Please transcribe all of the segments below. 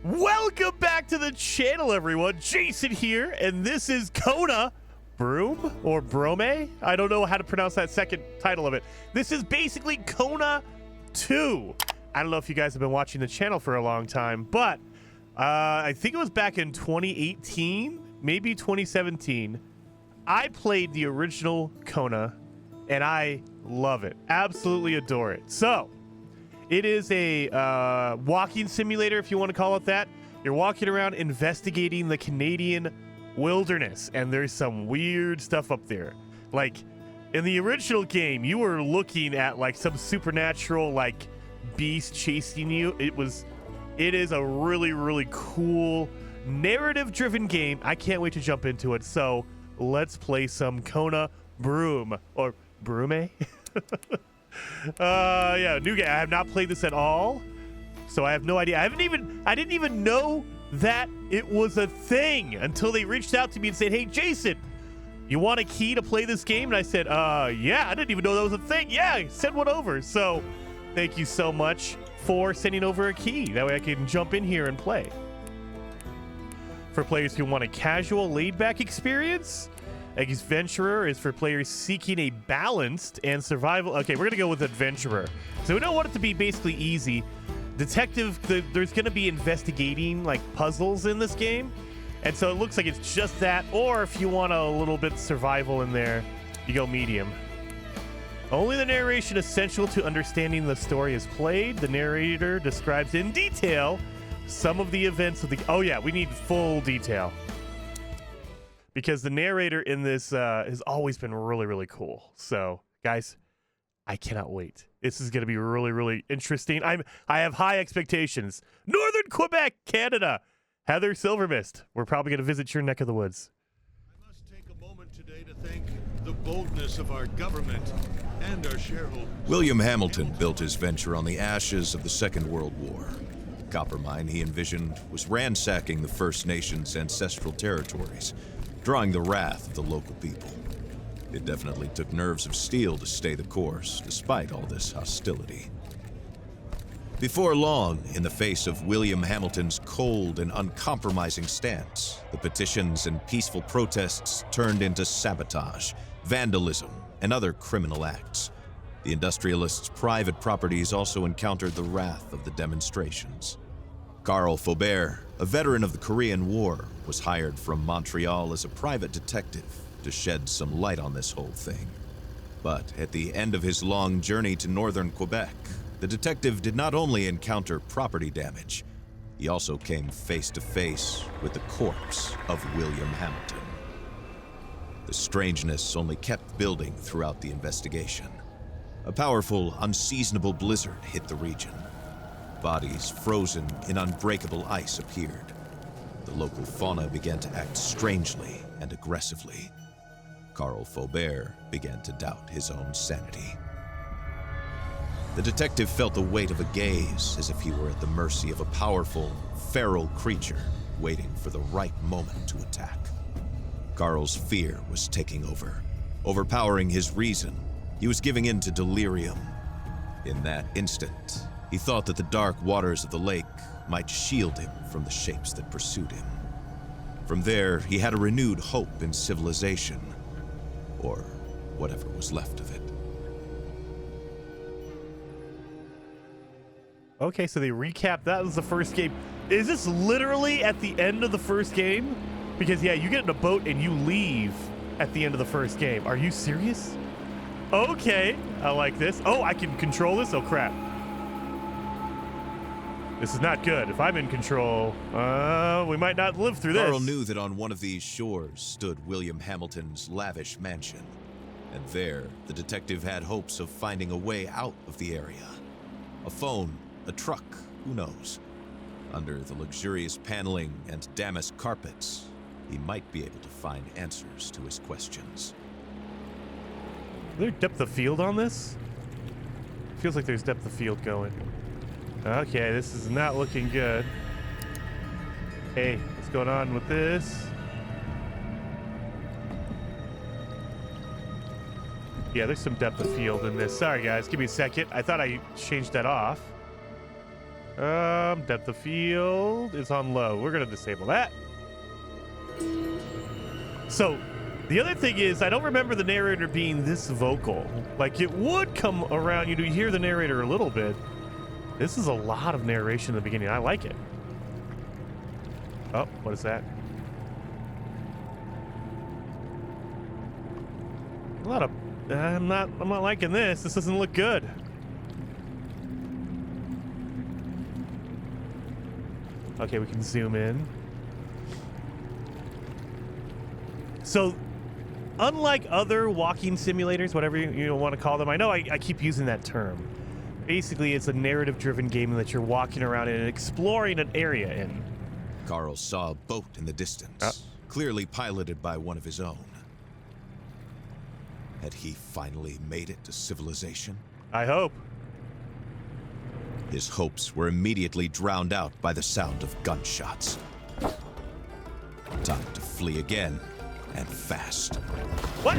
Welcome back to the channel, everyone. Jason here, and this is Kona Brume or Brume. I don't know how to pronounce that second title of it. This is basically Kona 2. I don't know if you guys have been watching the channel for a long time, but I think it was back in 2018, maybe 2017. I played the original Kona, and I love it. Absolutely adore it. So, it is a walking simulator, if you want to call it that. You're walking around investigating the Canadian wilderness, and there's some weird stuff up there. Like, in the original game, you were looking at, like, some supernatural, like, beast chasing you. It is a really, really cool, narrative-driven game. I can't wait to jump into it, so let's play some Kona Brume, or Brume? Yeah, new game. I have not played this at all, so I have no idea. I didn't even know that it was a thing until they reached out to me and said, "Hey, Jason, you want a key to play this game?" And I said, yeah, I didn't even know that was a thing. Yeah, send one over. So thank you so much for sending over a key. That way I can jump in here and play. For players who want a casual, laid-back experience, Adventurer is for players seeking a balanced and survival. Okay, we're going to go with Adventurer. So we don't want it to be basically easy. Detective, there's going to be investigating, like, puzzles in this game. And so it looks like it's just that. Or if you want a little bit survival in there, you go medium. Only the narration essential to understanding the story is played. The narrator describes in detail some of the events of the... Oh, yeah, we need full detail. Because the narrator in this has always been really, really cool. So, guys, I cannot wait. This is going to be really, really interesting. I have high expectations. Northern Quebec, Canada. Heather Silvermist. We're probably going to visit your neck of the woods. I must take a moment today to thank the boldness of our government and our shareholders. William Hamilton built his venture on the ashes of the Second World War. The copper mine he envisioned was ransacking the First Nations' ancestral territories, drawing the wrath of the local people. It definitely took nerves of steel to stay the course, despite all this hostility. Before long, in the face of William Hamilton's cold and uncompromising stance, the petitions and peaceful protests turned into sabotage, vandalism, and other criminal acts. The industrialists' private properties also encountered the wrath of the demonstrations. Karl Faubert, a veteran of the Korean War, was hired from Montreal as a private detective to shed some light on this whole thing. But at the end of his long journey to northern Quebec, the detective did not only encounter property damage, he also came face to face with the corpse of William Hamilton. The strangeness only kept building throughout the investigation. A powerful, unseasonable blizzard hit the region. Bodies frozen in unbreakable ice appeared. The local fauna began to act strangely and aggressively. Karl Faubert began to doubt his own sanity. The detective felt the weight of a gaze, as if he were at the mercy of a powerful, feral creature waiting for the right moment to attack. Karl's fear was taking over, overpowering his reason. He was giving in to delirium. In that instant, he thought that the dark waters of the lake might shield him from the shapes that pursued him. From there, he had a renewed hope in civilization, or whatever was left of it. Okay, so they recapped. That was the first game. Is this literally at the end of the first game? Because, yeah, you get in a boat and you leave at the end of the first game. Are you serious? Okay, I like this. Oh, I can control this? Oh, crap. This is not good. If I'm in control, we might not live through this. Karl knew that on one of these shores stood William Hamilton's lavish mansion. And there, the detective had hopes of finding a way out of the area. A phone, a truck, who knows? Under the luxurious paneling and damask carpets, he might be able to find answers to his questions. Is there depth of field on this? Feels like there's depth of field going. Okay, this is not looking good. Hey, what's going on with this? Yeah, there's some depth of field in this. Sorry, guys. Give me a second. I thought I changed that off. Depth of field is on low. We're gonna disable that. So, the other thing is, I don't remember the narrator being this vocal. Like, it would come around you to hear the narrator a little bit. This is a lot of narration in the beginning. I like it. Oh, what is that? A lot of... I'm not liking this. This doesn't look good. Okay, we can zoom in. So, unlike other walking simulators, whatever you want to call them, I know I keep using that term. Basically, it's a narrative-driven game that you're walking around and exploring an area in. Karl saw a boat in the distance, clearly piloted by one of his own. Had he finally made it to civilization? I hope. His hopes were immediately drowned out by the sound of gunshots. Time to flee again, and fast. What?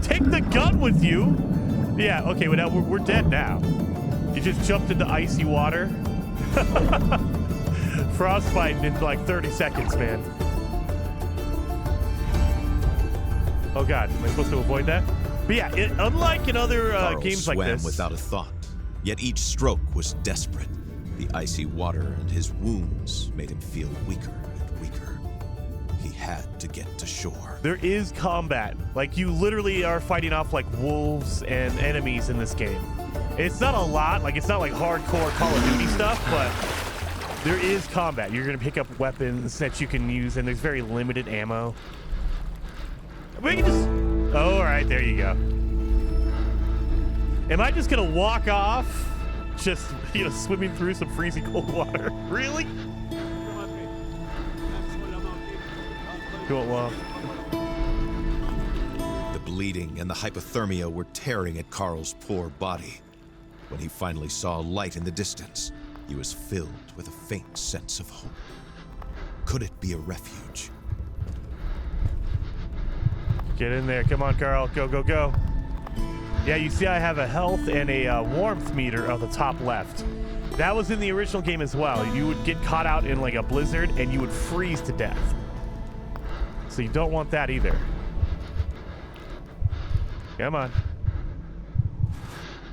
Take the gun with you? Yeah, okay, well, now we're dead now. You just jumped into icy water. Frostbite in like 30 seconds, man. Oh god, am I supposed to avoid that? But yeah, unlike in other games like this... swam without a thought, yet each stroke was desperate. The icy water and his wounds made him feel weaker and weaker. He had to get to shore. There is combat. Like, you literally are fighting off like wolves and enemies in this game. It's not a lot, like it's not like hardcore Call of Duty stuff, but there is combat. You're gonna pick up weapons that you can use, and there's very limited ammo. We can just... Oh, all right, there you go. Am I just gonna walk off, just, you know, swimming through some freezing cold water? Really? Go along. The bleeding and the hypothermia were tearing at Karl's poor body. When he finally saw a light in the distance, he was filled with a faint sense of hope. Could it be a refuge? Get in there. Come on, Karl. Go, go, go. Yeah, you see I have a health and a warmth meter on the top left. That was in the original game as well. You would get caught out in like a blizzard and you would freeze to death. So you don't want that either. Come on.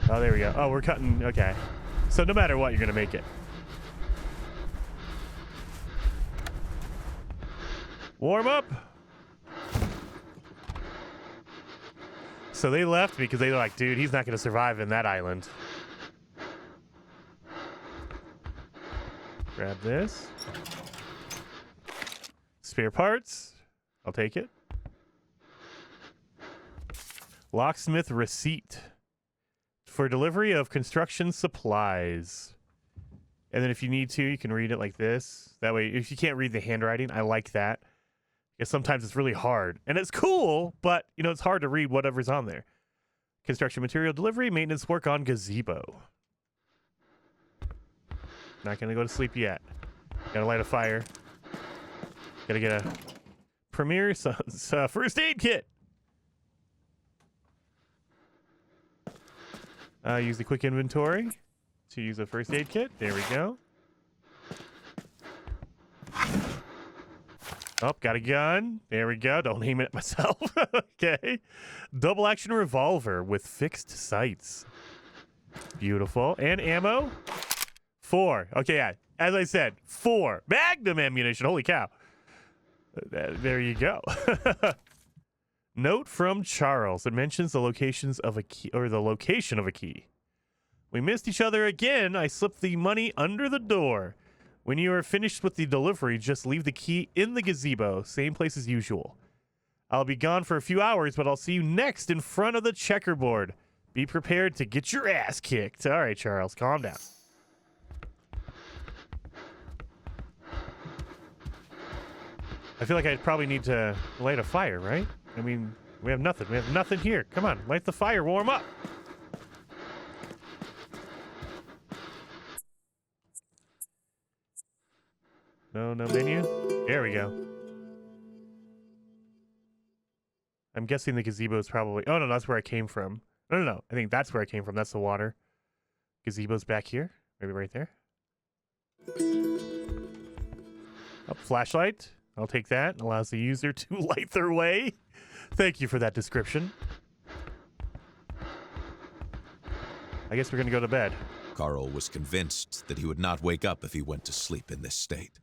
Oh, there we go. Oh, we're cutting. Okay. So no matter what, you're going to make it. Warm up. So they left me because they were like, dude, he's not going to survive in that island. Grab this. Spare parts. I'll take it. Locksmith receipt for delivery of construction supplies. And then if you need to, you can read it like this. That way, if you can't read the handwriting, I like that. Because sometimes it's really hard. And it's cool, but, you know, it's hard to read whatever's on there. Construction material delivery, maintenance work on gazebo. Not going to go to sleep yet. Got to light a fire. Got to get a Premier first aid kit. Use the quick inventory to use a first aid kit. There we go. Oh, got a gun. There we go. Don't aim it at myself. Okay. Double action revolver with fixed sights. Beautiful. And ammo? 4. Okay, yeah. As I said, 4. Magnum ammunition. Holy cow. There you go. Note from Charles. It mentions the locations of a key, or the location of a key. We missed each other again. I slipped the money under the door. When you are finished with the delivery, just leave the key in the gazebo. Same place as usual. I'll be gone for a few hours, but I'll see you next in front of the checkerboard. Be prepared to get your ass kicked. All right, Charles, calm down. I feel like I probably need to light a fire, right? I mean, we have nothing. We have nothing here. Come on, light the fire, warm up. No menu. There we go. I'm guessing the gazebo is probably... Oh, no, that's where I came from. No. I think that's where I came from. That's the water. Gazebo's back here. Maybe right there. flashlight. I'll take that. It allows the user to light their way. Thank you for that description. I guess we're going to go to bed. Karl was convinced that he would not wake up if he went to sleep in this state.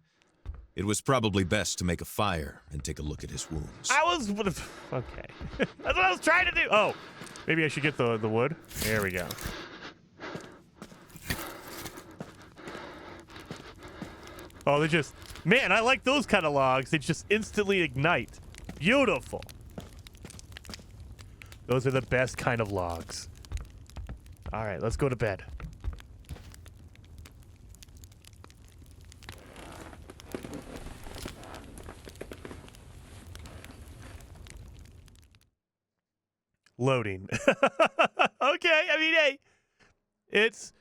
It was probably best to make a fire and take a look at his wounds. Okay. That's what I was trying to do. Oh, maybe I should get the wood. There we go. Oh, they just... Man, I like those kind of logs. They just instantly ignite. Beautiful. Those are the best kind of logs. All right, let's go to bed. Loading. Okay, I mean, hey, it's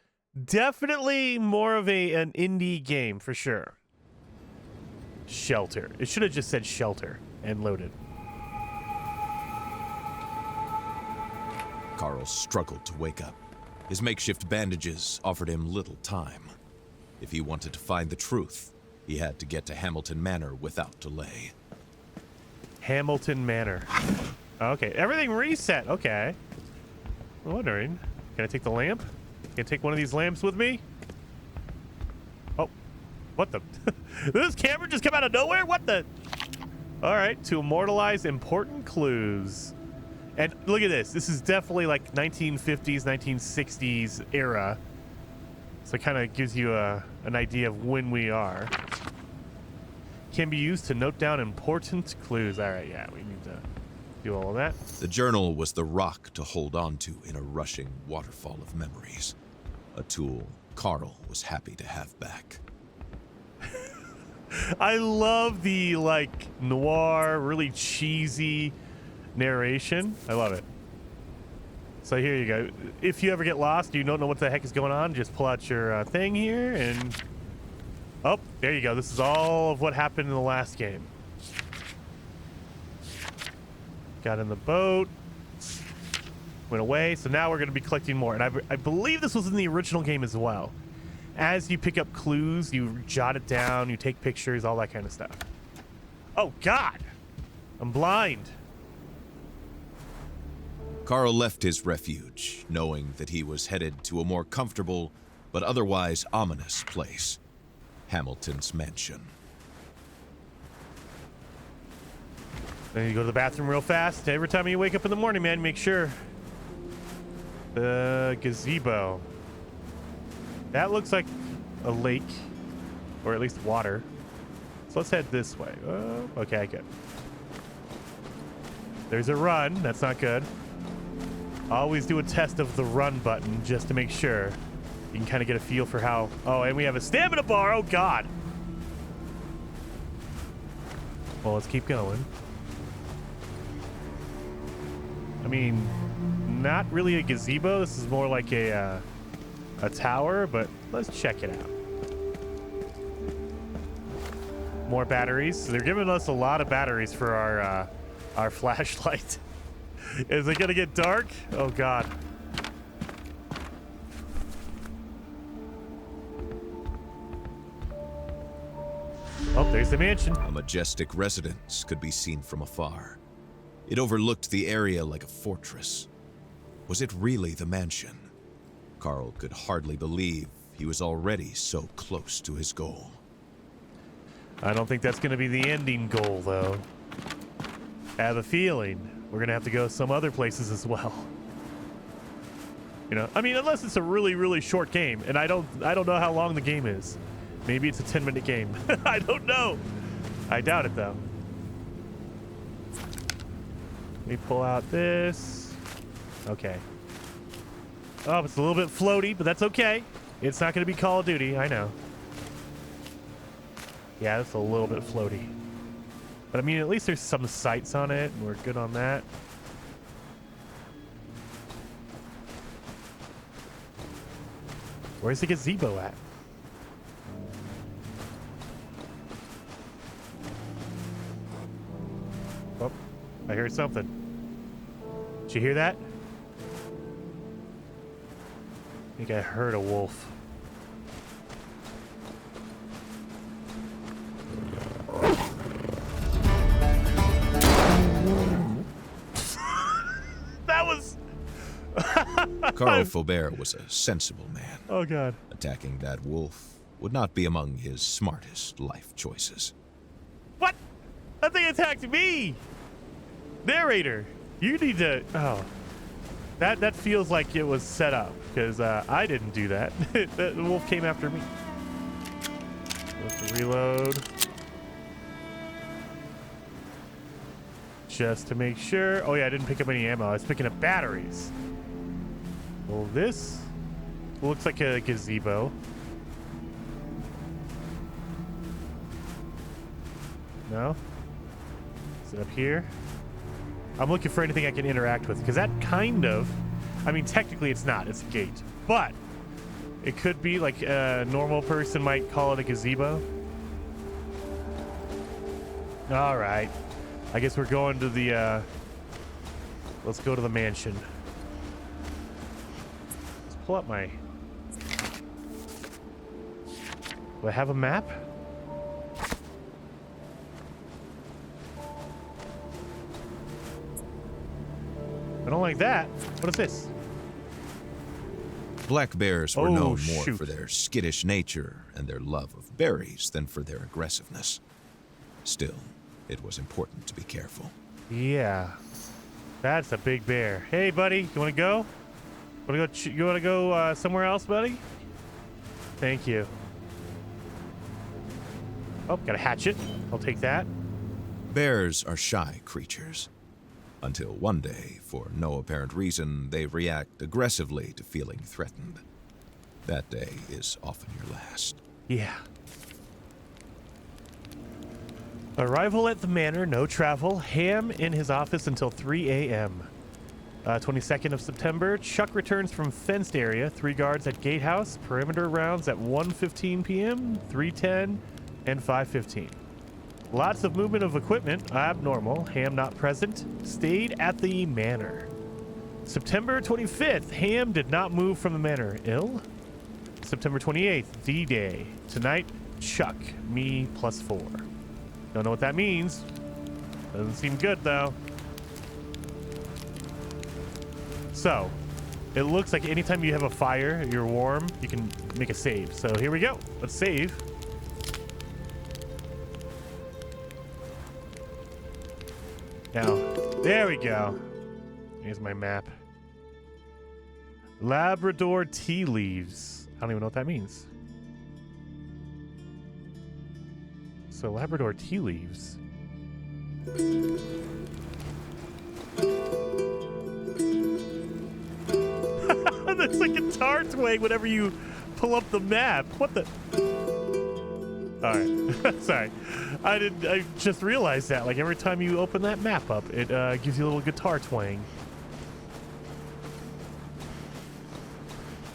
definitely more of an indie game for sure. Shelter. It should have just said shelter and loaded. Karl struggled to wake up. His makeshift bandages offered him little time. If he wanted to find the truth, he had to get to Hamilton Manor without delay. Hamilton Manor. Okay, everything reset. Okay. I'm wondering, can I take the lamp? Can I take one of these lamps with me? Oh, what the? Did this camera just come out of nowhere? What the? All right, to immortalize important clues. And look at this. This is definitely like 1950s, 1960s era. So it kind of gives you an idea of when we are. Can be used to note down important clues. All right, yeah, we need to do all of that. The journal was the rock to hold on to in a rushing waterfall of memories. A tool Karl was happy to have back. I love the like noir, really cheesy narration. I love it. So here you go. If you ever get lost, you don't know what the heck is going on, just pull out your thing here and... Oh, there you go. This is all of what happened in the last game. Got in the boat. Went away. So now we're going to be collecting more. And I believe this was in the original game as well. As you pick up clues, you jot it down, you take pictures, all that kind of stuff. Oh, God. I'm blind. Karl left his refuge, knowing that he was headed to a more comfortable but otherwise ominous place. Hamilton's mansion. Then you go to the bathroom real fast. Every time you wake up in the morning, man, make sure. The gazebo. That looks like a lake, or at least water. So let's head this way. Oh, okay, good. There's a run. That's not good. Always do a test of the run button just to make sure. You can kind of get a feel for how... Oh, and we have a stamina bar. Oh, God. Well, let's keep going. I mean, not really a gazebo. This is more like a tower, but let's check it out. More batteries. They're giving us a lot of batteries for our flashlight. Is it gonna get dark? Oh, God. Oh, there's the mansion. A majestic residence could be seen from afar. It overlooked the area like a fortress. Was it really the mansion? Karl could hardly believe he was already so close to his goal. I don't think that's gonna be the ending goal, though. I have a feeling we're gonna have to go some other places as well. You know, I mean, unless it's a really, really short game, and I don't know how long the game is. Maybe it's a 10-minute game. I don't know. I doubt it, though. Let me pull out this. Okay. Oh, it's a little bit floaty, but that's okay. It's not going to be Call of Duty. I know. Yeah, it's a little bit floaty. But, I mean, at least there's some sights on it, and we're good on that. Where's the gazebo at? Oh, I heard something. Did you hear that? I think I heard a wolf. Karl Faubert was a sensible man. Oh, God. Attacking that wolf would not be among his smartest life choices. What? That thing attacked me! Narrator, you need to... Oh. That feels like it was set up, because I didn't do that. The wolf came after me. Let's reload. Just to make sure. Oh, yeah, I didn't pick up any ammo. I was picking up batteries. Well, this looks like a gazebo. No? Is it up here? I'm looking for anything I can interact with, because that kind of... I mean, technically it's not. It's a gate. But it could be like a normal person might call it a gazebo. All right. I guess we're going to the... let's go to the mansion. Let's pull up my... Do I have a map? I don't like that. What is this? Black bears were known more shoot. for their skittish nature and their love of berries than for their aggressiveness. Still, it was important to be careful. Yeah. That's a big bear. Hey, buddy, you want to go? You want to go somewhere else, buddy? Thank you. Oh, got a hatchet. I'll take that. Bears are shy creatures. Until one day, for no apparent reason, they react aggressively to feeling threatened. That day is often your last. Yeah. Arrival at the manor, no travel. Ham in his office until 3 a.m. 22nd of September, Chuck returns from fenced area. 3 guards at gatehouse. Perimeter rounds at 1:15 p.m., 3:10, and 5:15. Lots of movement of equipment, abnormal. Ham not present. Stayed at the manor. September 25th, Ham did not move from the manor. Ill? September 28th, D-Day. Tonight, Chuck, me +4. Don't know what that means. Doesn't seem good, though. So, it looks like anytime you have a fire, you're warm, you can make a save. So here we go. Let's save. Now, there we go. Here's my map. Labrador tea leaves. I don't even know what that means. So Labrador tea leaves. That's a guitar twang whenever you pull up the map. What the? All right. Sorry. I just realized that. Like every time you open that map up, it gives you a little guitar twang.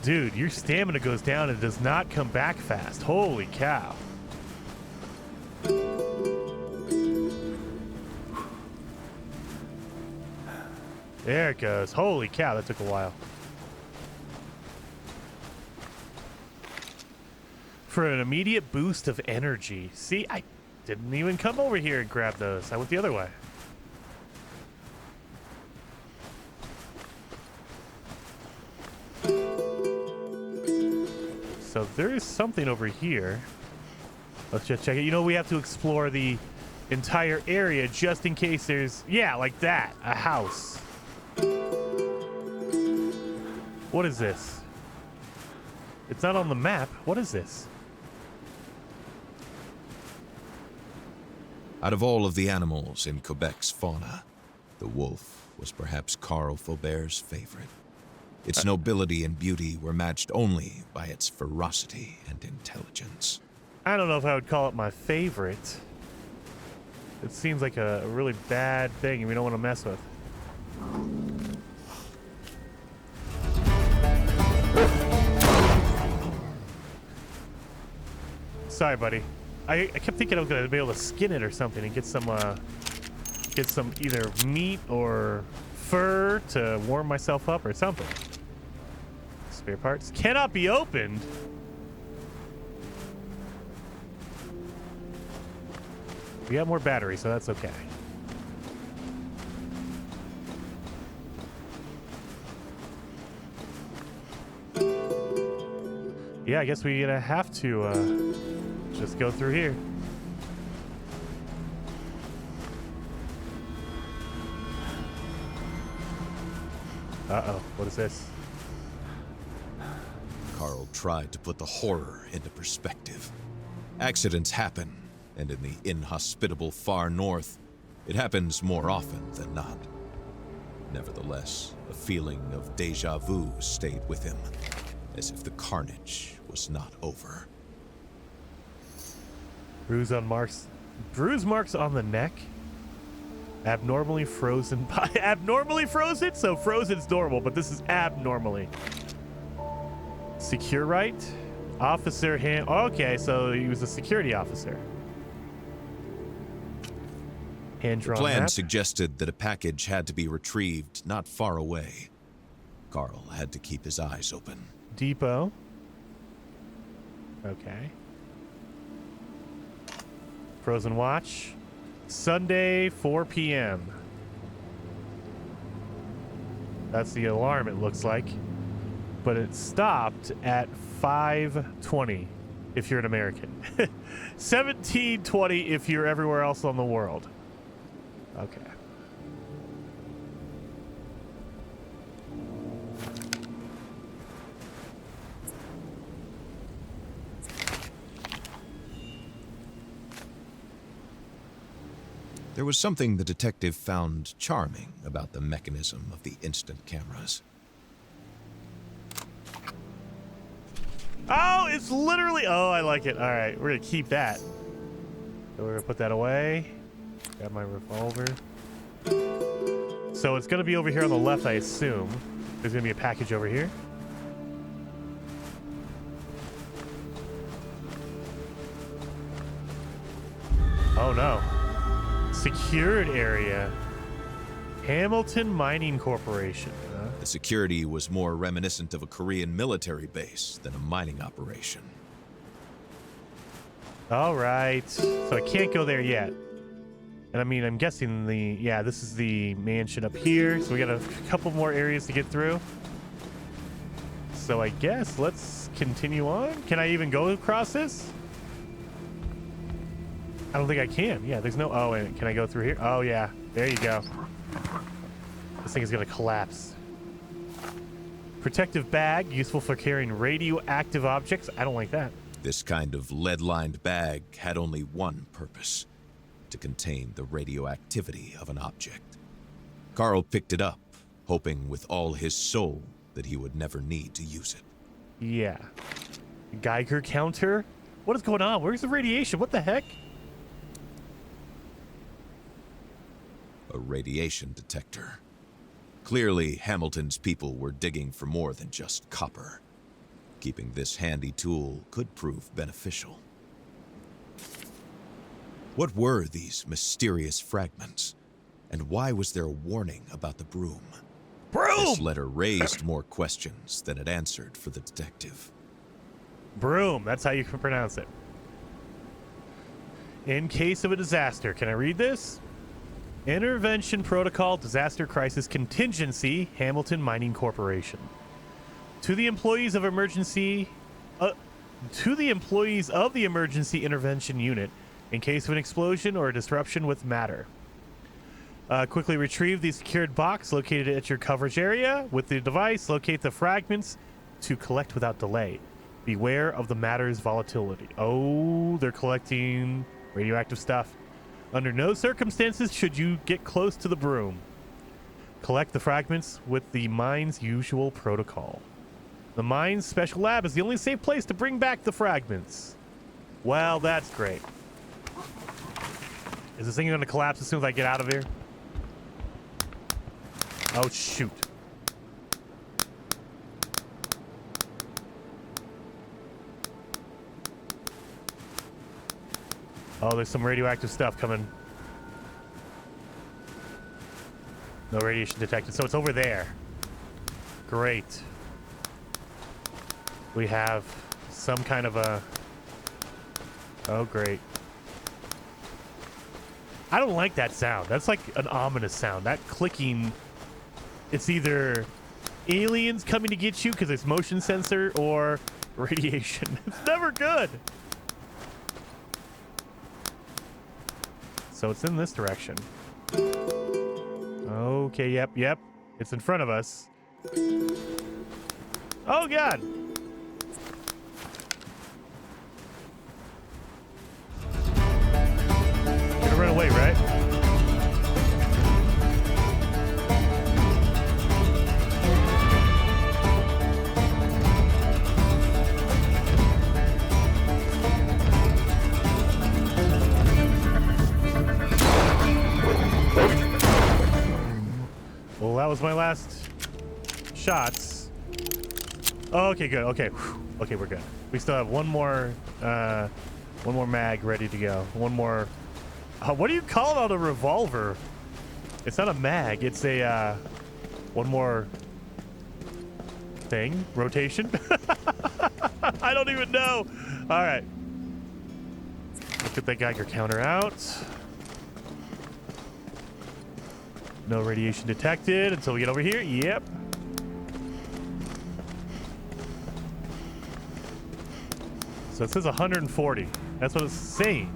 Dude, your stamina goes down and it does not come back fast. Holy cow. There it goes. Holy cow, that took a while. For an immediate boost of energy. See, I didn't even come over here and grab those. I went the other way. So there is something over here. Let's just check it. You know, we have to explore the entire area just in case there's... Yeah, like that. A house. What is this? It's not on the map. What is this? Out of all of the animals in Quebec's fauna, the wolf was perhaps Karl Faubert's favorite. Its nobility and beauty were matched only by its ferocity and intelligence. I don't know if I would call it my favorite. It seems like a really bad thing we don't want to mess with. Sorry, buddy. I kept thinking I was gonna be able to skin it or something and get some either meat or fur to warm myself up or something. Spare parts cannot be opened. We got more battery, so that's okay. Yeah, I guess we're gonna have to just go through here. Uh-oh, what is this? Karl tried to put the horror into perspective. Accidents happen, and in the inhospitable far north, it happens more often than not. Nevertheless, a feeling of déjà vu stayed with him, as if the carnage was not over. Bruise marks on the neck. Abnormally frozen by abnormally frozen? So frozen's normal, but this is abnormally. Secure right? Officer hand. Okay, so he was a security officer. Hand The drawn plan map. suggested that a package had to be retrieved not far away. Karl had to keep his eyes open. Depot. Okay. Frozen watch. Sunday, 4 p.m. That's the alarm, it looks like. But it stopped at 5:20 if you're an American. 17:20 if you're everywhere else on the world. Okay. There was something the detective found charming about the mechanism of the instant cameras. Oh, it's literally... Oh, I like it. All right, we're going to keep that. So we're going to put that away. Got my revolver. So it's going to be over here on the left, I assume. There's going to be a package over here. Oh, no. Secured area. Hamilton Mining Corporation. The security was more reminiscent of a Korean military base than a mining operation. All right. So I can't go there yet. And I mean, I'm guessing this is the mansion up here. So we got a couple more areas to get through. So I guess let's continue on. Can I even go across this? I don't think I can. Yeah, there's no... Oh, and can I go through here? Oh, yeah. There you go. This thing is going to collapse. Protective bag, useful for carrying radioactive objects. I don't like that. This kind of lead-lined bag had only one purpose: to contain the radioactivity of an object. Karl picked it up, hoping with all his soul that he would never need to use it. Yeah. Geiger counter? What is going on? Where's the radiation? What the heck? A radiation detector. Clearly, Hamilton's people were digging for more than just copper. Keeping this handy tool could prove beneficial. What were these mysterious fragments? And why was there a warning about the broom? Broom! This letter raised more questions than it answered for the detective. Broom. That's how you can pronounce it. In case of a disaster. Can I read this? Intervention Protocol Disaster Crisis Contingency, Hamilton Mining Corporation. To the employees of the Emergency Intervention Unit, in case of an explosion or a disruption with matter. Quickly retrieve the secured box located at your coverage area. With the device, locate the fragments to collect without delay. Beware of the matter's volatility. Oh, they're collecting radioactive stuff. Under no circumstances should you get close to the broom. Collect the fragments with the mine's usual protocol. The mine's special lab is the only safe place to bring back the fragments. Well, that's great. Is this thing going to collapse as soon as I get out of here? Oh, shoot. Oh, there's some radioactive stuff coming. No radiation detected. So it's over there. Great. We have some kind of a... Oh, great. I don't like that sound. That's like an ominous sound. That clicking... It's either aliens coming to get you because it's motion sensor, or radiation. It's never good. So it's in this direction. Okay, yep. It's in front of us. Oh, God. Gonna run away, right? Well, that was my last shots. Oh, okay, good. Okay, whew. Okay, we're good. We still have one more mag ready to go. One more. What do you call it on a revolver? It's not a mag. It's a one more thing. Rotation. I don't even know. All right. Let's get that Geiger counter out. No radiation detected until we get over here. Yep. So it says 140. That's what it's saying.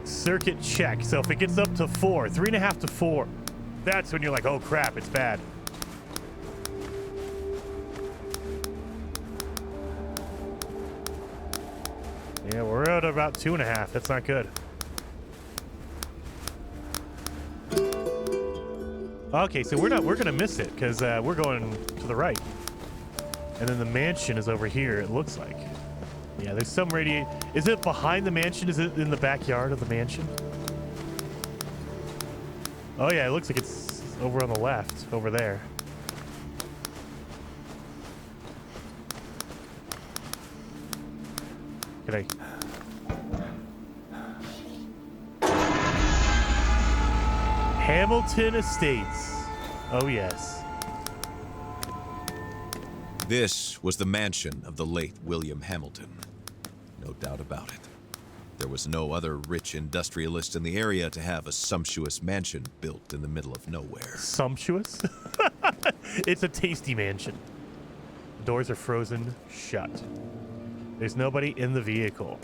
Circuit check. So if it gets up to 4, 3.5 to 4, that's when you're like, oh crap, it's bad. Yeah, we're at about 2.5. That's not good. Okay, so we're gonna miss it because we're going to the right, and then the mansion is over here. It looks like. Yeah, there's some radiate. Is it behind the mansion? Is it in the backyard of the mansion? Oh yeah, it looks like it's over on the left, over there. Can I? Hamilton Estates. Oh, yes. This was the mansion of the late William Hamilton. No doubt about it. There was no other rich industrialist in the area to have a sumptuous mansion built in the middle of nowhere. Sumptuous? It's a tasty mansion. The doors are frozen shut. There's nobody in the vehicle.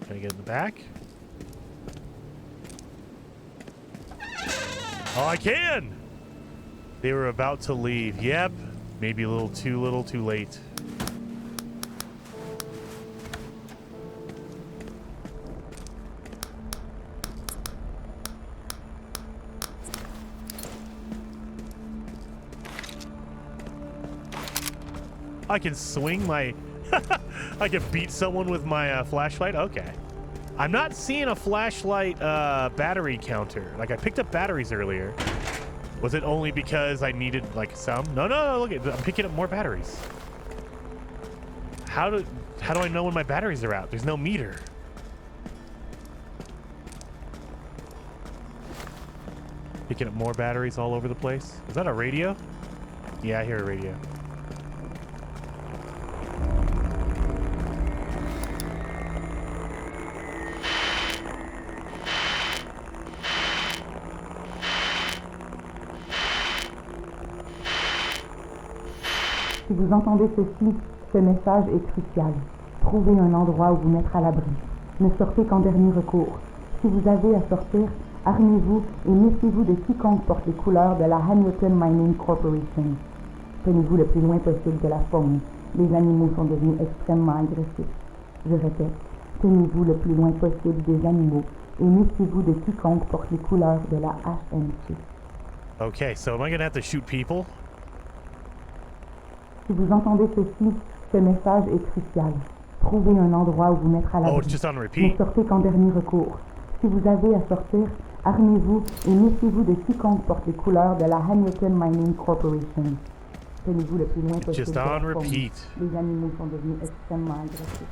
Can I get in the back? Oh, I can! They were about to leave. Yep. Maybe a little too late. I can swing my... I can beat someone with my flashlight? Okay. I'm not seeing a flashlight battery counter. Like, I picked up batteries earlier. Was it only because I needed, like, some? No, look, I'm picking up more batteries. How do I know when my batteries are out? There's no meter. Picking up more batteries all over the place. Is that a radio? Yeah, I hear a radio. Si vous entendez ceci, ce message est crucial. Trouvez un endroit où vous mettre à l'abri. Ne sortez qu'en dernier recours. Si vous avez à sortir, armez-vous et méfiez-vous de quiconque porte les couleurs de la Hamilton Mining Corporation. Tenez-vous le plus loin possible de la faune. Les animaux sont devenus extrêmement agressifs. Je répète, tenez-vous le plus loin possible des animaux et méfiez-vous de quiconque porte les couleurs de la HMC. Okay, so am I gonna have to shoot people? Si vous entendez ceci, ce message est crucial. Trouvez un endroit où vous mettre à l'abri. Oh, it's just on repeat. Ne sortez qu'en dernier recours. Si vous avez à sortir, armez-vous et méfiez-vous de quiconque porte les couleurs de la Hamilton Mining Corporation. Tenez-vous le plus loin possible Just de la on faune. repeat. Les animaux sont devenus extrêmement agressifs.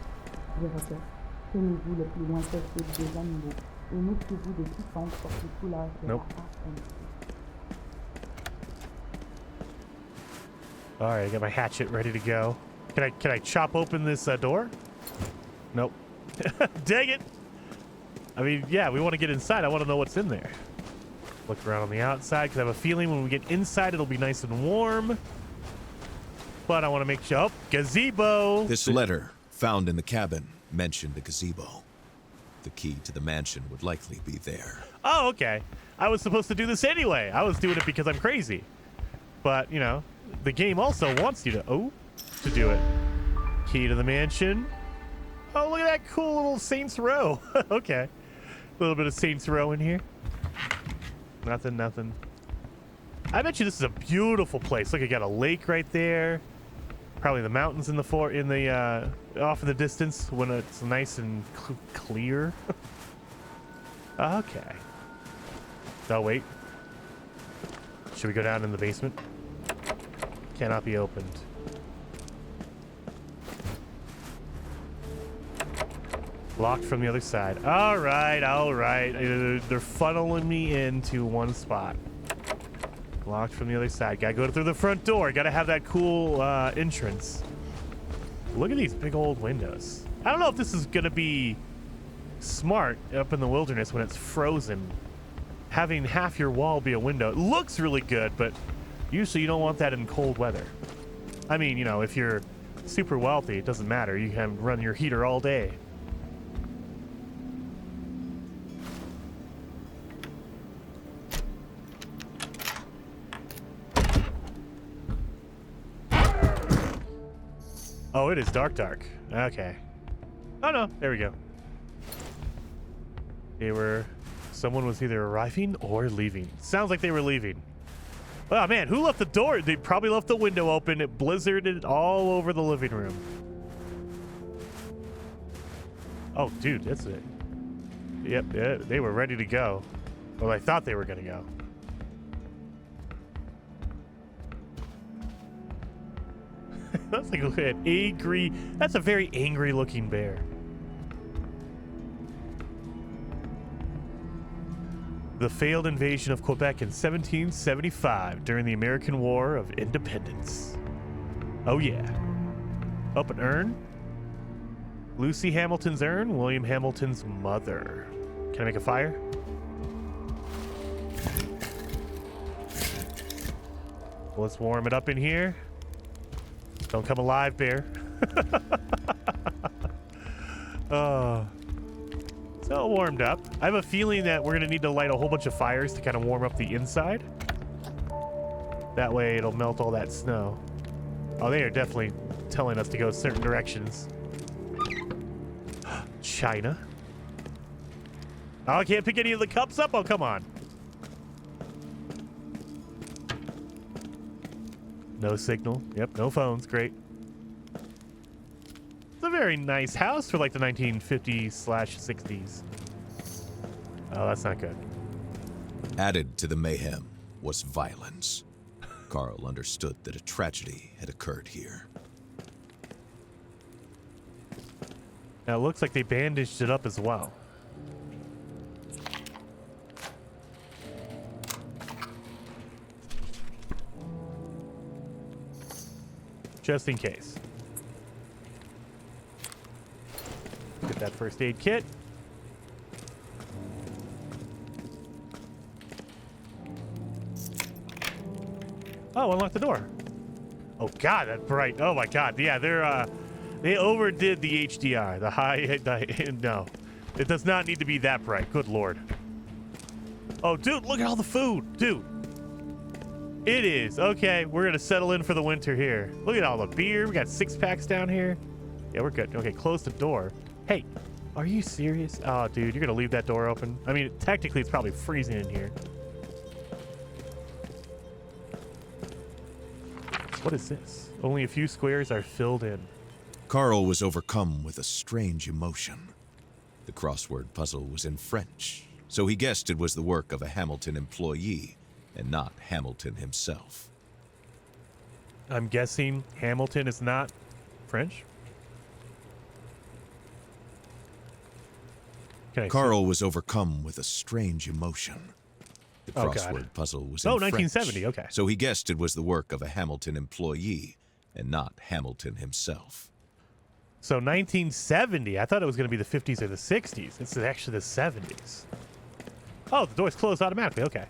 Je répète, tenez-vous le plus loin possible des animaux et méfiez-vous de quiconque porte les couleurs de Nope. la HMC. All right, I got my hatchet ready to go. Can I chop open this door? Nope. Dang it! I mean, yeah, we want to get inside. I want to know what's in there. Look around on the outside, because I have a feeling when we get inside, it'll be nice and warm. But I want to make sure. Oh, gazebo. This letter, found in the cabin, mentioned a gazebo. The key to the mansion would likely be there. Oh, okay. I was supposed to do this anyway. I was doing it because I'm crazy. But, you know, the game also wants you to do it. Key to the mansion. Oh, look at that cool little Saints Row. Okay. A little bit of Saints Row in here. Nothing. I bet you this is a beautiful place. Look, you got a lake right there. Probably the mountains in the off in the distance when it's nice and clear. Okay. Oh, wait. Should we go down in the basement? Cannot be opened. Locked from the other side. All right. They're funneling me into one spot. Locked from the other side. Gotta go through the front door. Gotta have that cool entrance. Look at these big old windows. I don't know if this is gonna be smart up in the wilderness when it's frozen. Having half your wall be a window. It looks really good, but usually you don't want that in cold weather. I mean, you know, if you're super wealthy, it doesn't matter. You can run your heater all day. Oh, it is dark. Okay. Oh, no. There we go. Someone was either arriving or leaving. Sounds like they were leaving. Oh, man. Who left the door? They probably left the window open. It blizzarded all over the living room. Oh, dude. That's it. Yep. They were ready to go. Well, I thought they were going to go. That's like an angry. That's a very angry looking bear. The failed invasion of Quebec in 1775 during the American War of Independence. Oh yeah. Up an urn. Lucy Hamilton's urn, William Hamilton's mother. Can I make a fire? Let's warm it up in here. Don't come alive, bear. Oh. It's all warmed up. I have a feeling that we're going to need to light a whole bunch of fires to kind of warm up the inside. That way it'll melt all that snow. Oh, they are definitely telling us to go certain directions. China. Oh, I can't pick any of the cups up? Oh, come on. No signal. Yep, no phones. Great. It's a very nice house for like the 1950s/60s. Oh, that's not good. Added to the mayhem was violence. Karl understood that a tragedy had occurred here. Now it looks like they bandaged it up as well. Just in case. Get that first aid kit. Oh, unlock the door. Oh god, that's bright. Oh my god. Yeah, they overdid the HDR. No. It does not need to be that bright. Good lord. Oh, dude, look at all the food. Dude. It is. Okay, we're going to settle in for the winter here. Look at all the beer. We got 6-packs down here. Yeah, we're good. Okay, close the door. Hey, are you serious? Oh, dude, you're going to leave that door open? I mean, technically, it's probably freezing in here. What is this? Only a few squares are filled in. Karl was overcome with a strange emotion. The crossword puzzle was in French, so he guessed it was the work of a Hamilton employee and not Hamilton himself. I'm guessing Hamilton is not French? Karl was overcome with a strange emotion. The crossword puzzle was in French, 1970, okay. so he guessed it was the work of a Hamilton employee and not Hamilton himself. So 1970. I thought it was going to be the 50s or the 60s. This is actually the 70s. Oh, the door's closed automatically. Okay.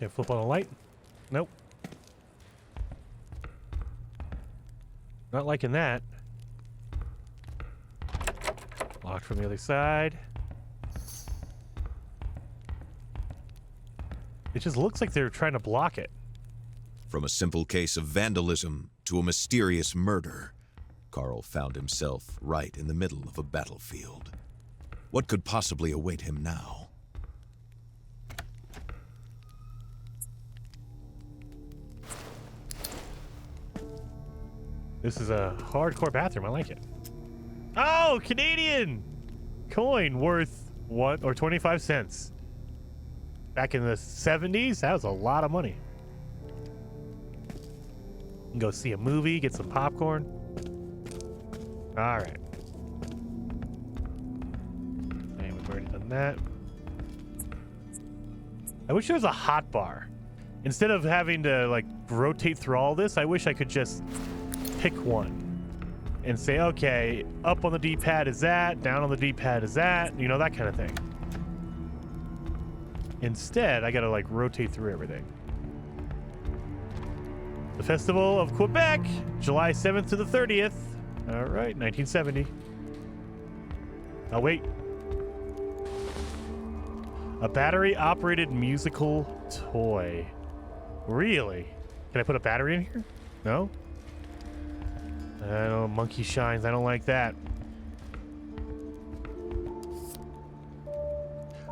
Yeah, flip on a light. Nope. Not liking that. Locked from the other side. It just looks like they're trying to block it. From a simple case of vandalism to a mysterious murder, Karl found himself right in the middle of a battlefield. What could possibly await him now? This is a hardcore bathroom. I like it. Oh, Canadian coin worth what, or 25 cents. Back in the 70s, that was a lot of money. You can go see a movie, get some popcorn. All right. Okay, we've already done that. I wish there was a hot bar. Instead of having to like rotate through all this, I wish I could just pick one and say, okay, up on the D-pad is that, down on the D-pad is that, you know, that kind of thing. Instead, I gotta like rotate through everything. The Festival of Quebec, July 7th to the 30th. All right, 1970. Oh, wait. A battery-operated musical toy. Really? Can I put a battery in here? No? I don't, monkey shines. I don't like that.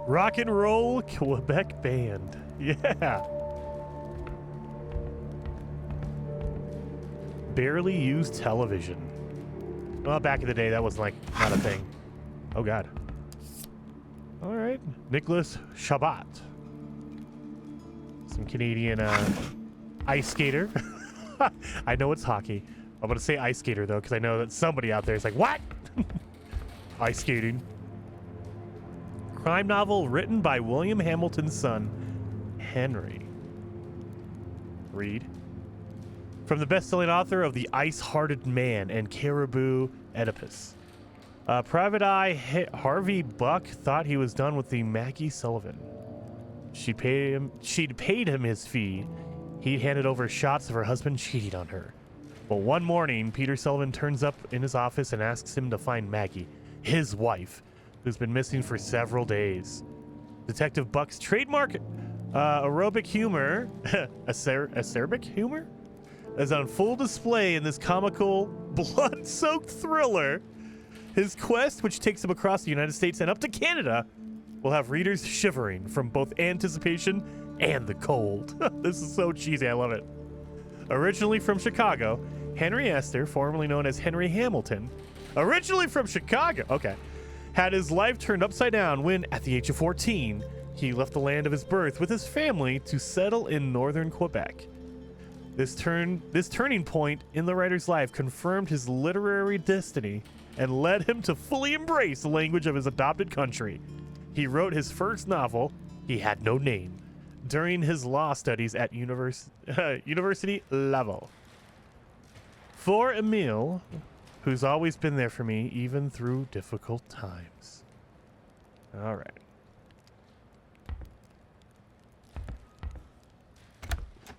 Rock and roll Quebec band. Yeah. Barely used television. Well, back in the day, that was like not a thing. Oh, God. All right. Nicholas Shabbat. Some Canadian ice skater. I know it's hockey. I'm going to say ice skater, though, because I know that somebody out there is like, what? Ice skating. Crime novel written by William Hamilton's son, Henry. Read. From the best-selling author of The Ice-Hearted Man and Caribou Oedipus. Private Eye Harvey Buck thought he was done with the Maggie Sullivan. She'd paid him his fee. He handed over shots of her husband cheating on her. But one morning, Peter Sullivan turns up in his office and asks him to find Maggie, his wife, who's been missing for several days. Detective Buck's trademark aerobic humor, acerbic humor, is on full display in this comical, blood-soaked thriller. His quest, which takes him across the United States and up to Canada, will have readers shivering from both anticipation and the cold. This is so cheesy, I love it. Originally from Chicago, Henry Astor, formerly known as Henry Hamilton, originally from Chicago, okay, had his life turned upside down when, at the age of 14, he left the land of his birth with his family to settle in northern Quebec. This turning point in the writer's life confirmed his literary destiny and led him to fully embrace the language of his adopted country. He wrote his first novel, He Had No Name, during his law studies at university level. For Emile, who's always been there for me, even through difficult times. All right.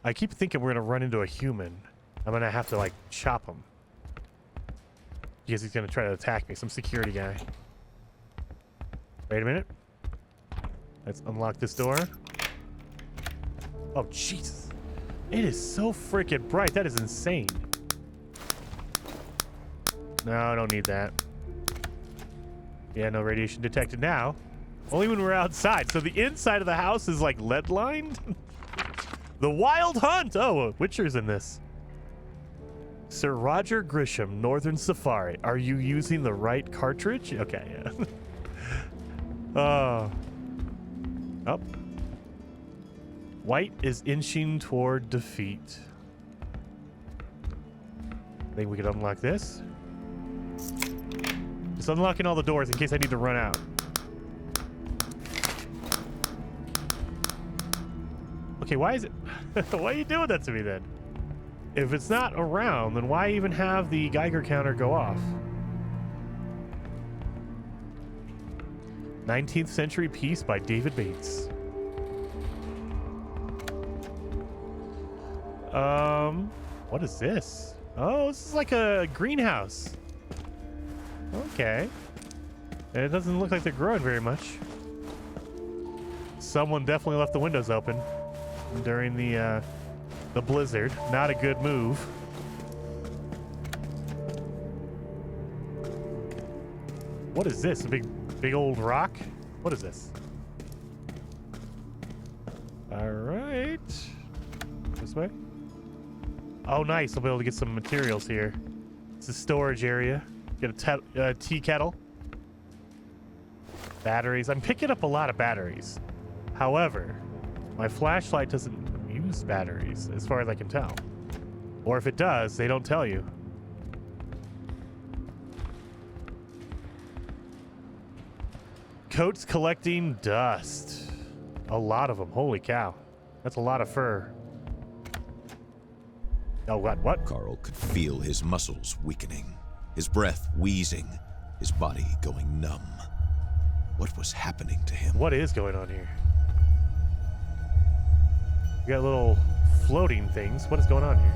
I keep thinking we're going to run into a human. I'm going to have to, like, chop him. Because he's going to try to attack me. Some security guy. Wait a minute. Let's unlock this door. Oh, Jesus. It is so freaking bright. That is insane. No, I don't need that. Yeah, no radiation detected now. Only when we're outside. So the inside of the house is, like, lead-lined? The Wild Hunt! Oh, Witcher's in this. Sir Roger Grisham, Northern Safari. Are you using the right cartridge? Okay, yeah. Up. White is inching toward defeat. I think we could unlock this. Just unlocking all the doors in case I need to run out. Okay, why is it... Why are you doing that to me then? if it's not around, then why even have the Geiger counter go off? 19th century piece by David Bates. What is this? Oh, this is like a greenhouse. Okay. And it doesn't look like they're growing very much. Someone definitely left the windows open during the blizzard. Not a good move. What is this? A big old rock? What is this? All right. This way. Oh, nice. I'll be able to get some materials here. It's a storage area. Get a tea kettle. Batteries. I'm picking up a lot of batteries. However, my flashlight doesn't use batteries, as far as I can tell. Or if it does, they don't tell you. Coats collecting dust. A lot of them. Holy cow. That's a lot of fur. Oh, what? Karl could feel his muscles weakening, his breath wheezing, his body going numb. What was happening to him? What is going on here? We got little floating things. What is going on here?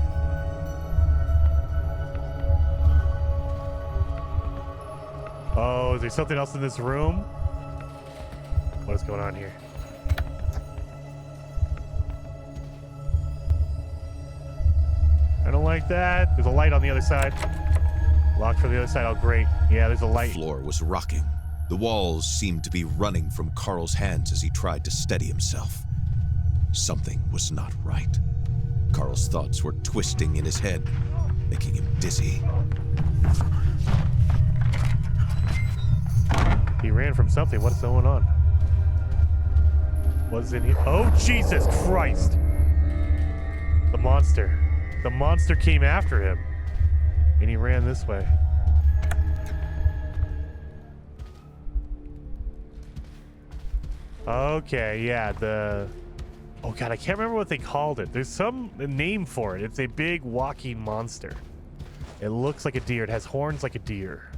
Oh, is there something else in this room? What is going on here? I don't like that. There's a light on the other side. Locked from the other side. Oh, great. Yeah, there's a light. The floor was rocking. The walls seemed to be running from Karl's hands as he tried to steady himself. Something was not right. Karl's thoughts were twisting in his head, making him dizzy. He ran from something. What's going on? What's in here? Oh, Jesus Christ! The monster. The monster came after him. And he ran this way. Okay, yeah, oh god, I can't remember what they called it. There's some name for it. It's a big walking monster. It looks like a deer. It has horns like a deer.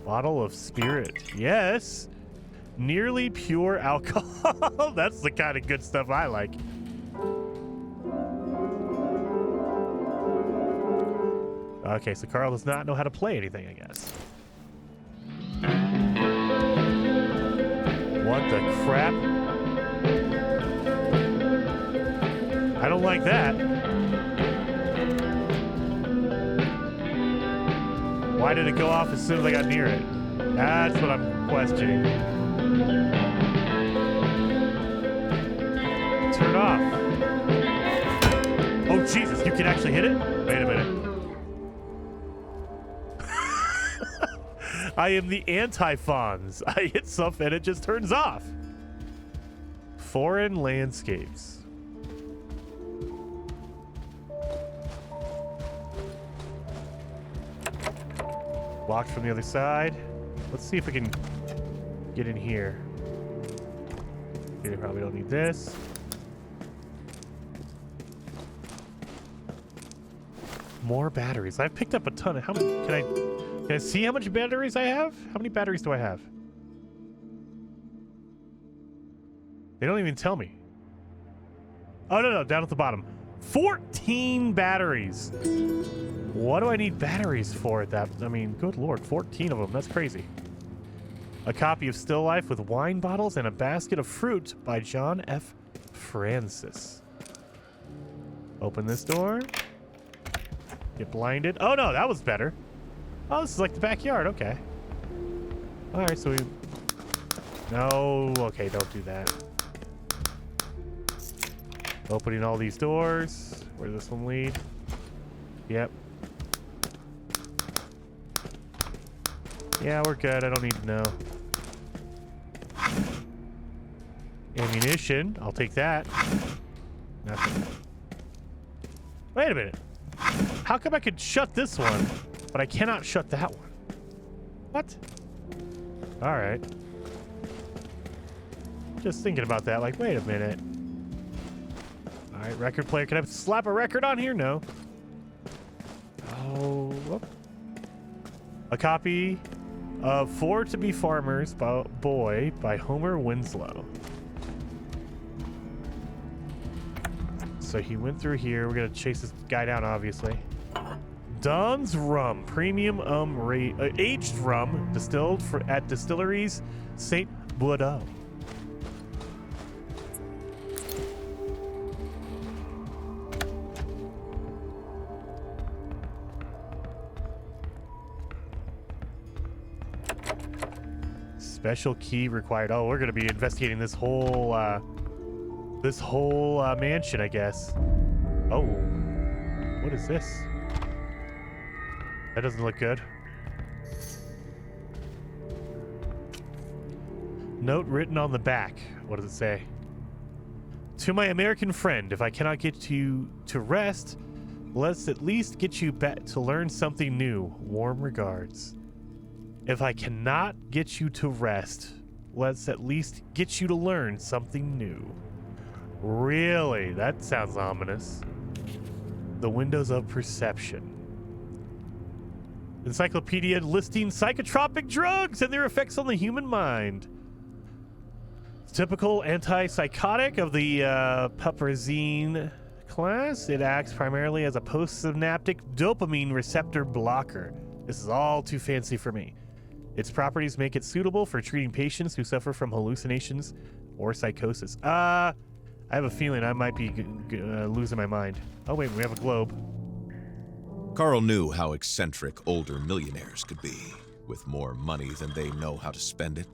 Bottle of spirit. Yes. Nearly pure alcohol. That's the kind of good stuff I like. Okay, so Karl does not know how to play anything, I guess. What the crap? I don't like that. Why did it go off as soon as I got near it? That's what I'm questioning. Turn it off. Oh, Jesus, you can actually hit it? Wait a minute. I am the anti-Fonz. I hit something and it just turns off. Foreign landscapes. Locked from the other side. Let's see if we can get in here. Okay, probably don't need this. More batteries. I've picked up a ton. How many can I see how much batteries I have? How many batteries do I have? They don't even tell me. Oh, no, down at the bottom. 14 batteries. What do I need batteries for at that? I mean, good lord, 14 of them. That's crazy. A copy of Still Life with wine bottles and a basket of fruit by John F. Francis. Open this door. Get blinded. Oh, no, that was better. Oh, this is like the backyard. Okay. All right, so we... No, okay, don't do that. Opening all these doors. Where does this one lead? Yep. Yeah, we're good. I don't need to know. Ammunition. I'll take that. Nothing. Wait a minute. How come I could shut this one, but I cannot shut that one? What? All right. Just thinking about that, like, wait a minute. All right, record player. Can I slap a record on here? No. Oh, whoop. A copy of Four to Be Farmers Boy by Homer Winslow. So he went through here. We're going to chase this guy down, obviously. Don's Rum, premium aged rum, distilled at distilleries St. Bordeaux. Special key required. Oh, we're going to be investigating this whole mansion, I guess. Oh, what is this? That doesn't look good. Note written on the back. What does it say? To my American friend, if I cannot get you to rest, let's at least get you back to learn something new. Warm regards. If I cannot get you to rest, let's at least get you to learn something new. Really? That sounds ominous. The windows of perception. Encyclopedia listing psychotropic drugs and their effects on the human mind. Typical antipsychotic of the piperazine class. It acts primarily as a postsynaptic dopamine receptor blocker. This is all too fancy for me. Its properties make it suitable for treating patients who suffer from hallucinations or psychosis. I have a feeling I might be losing my mind. Oh, wait, we have a globe. Karl knew how eccentric older millionaires could be, with more money than they know how to spend it.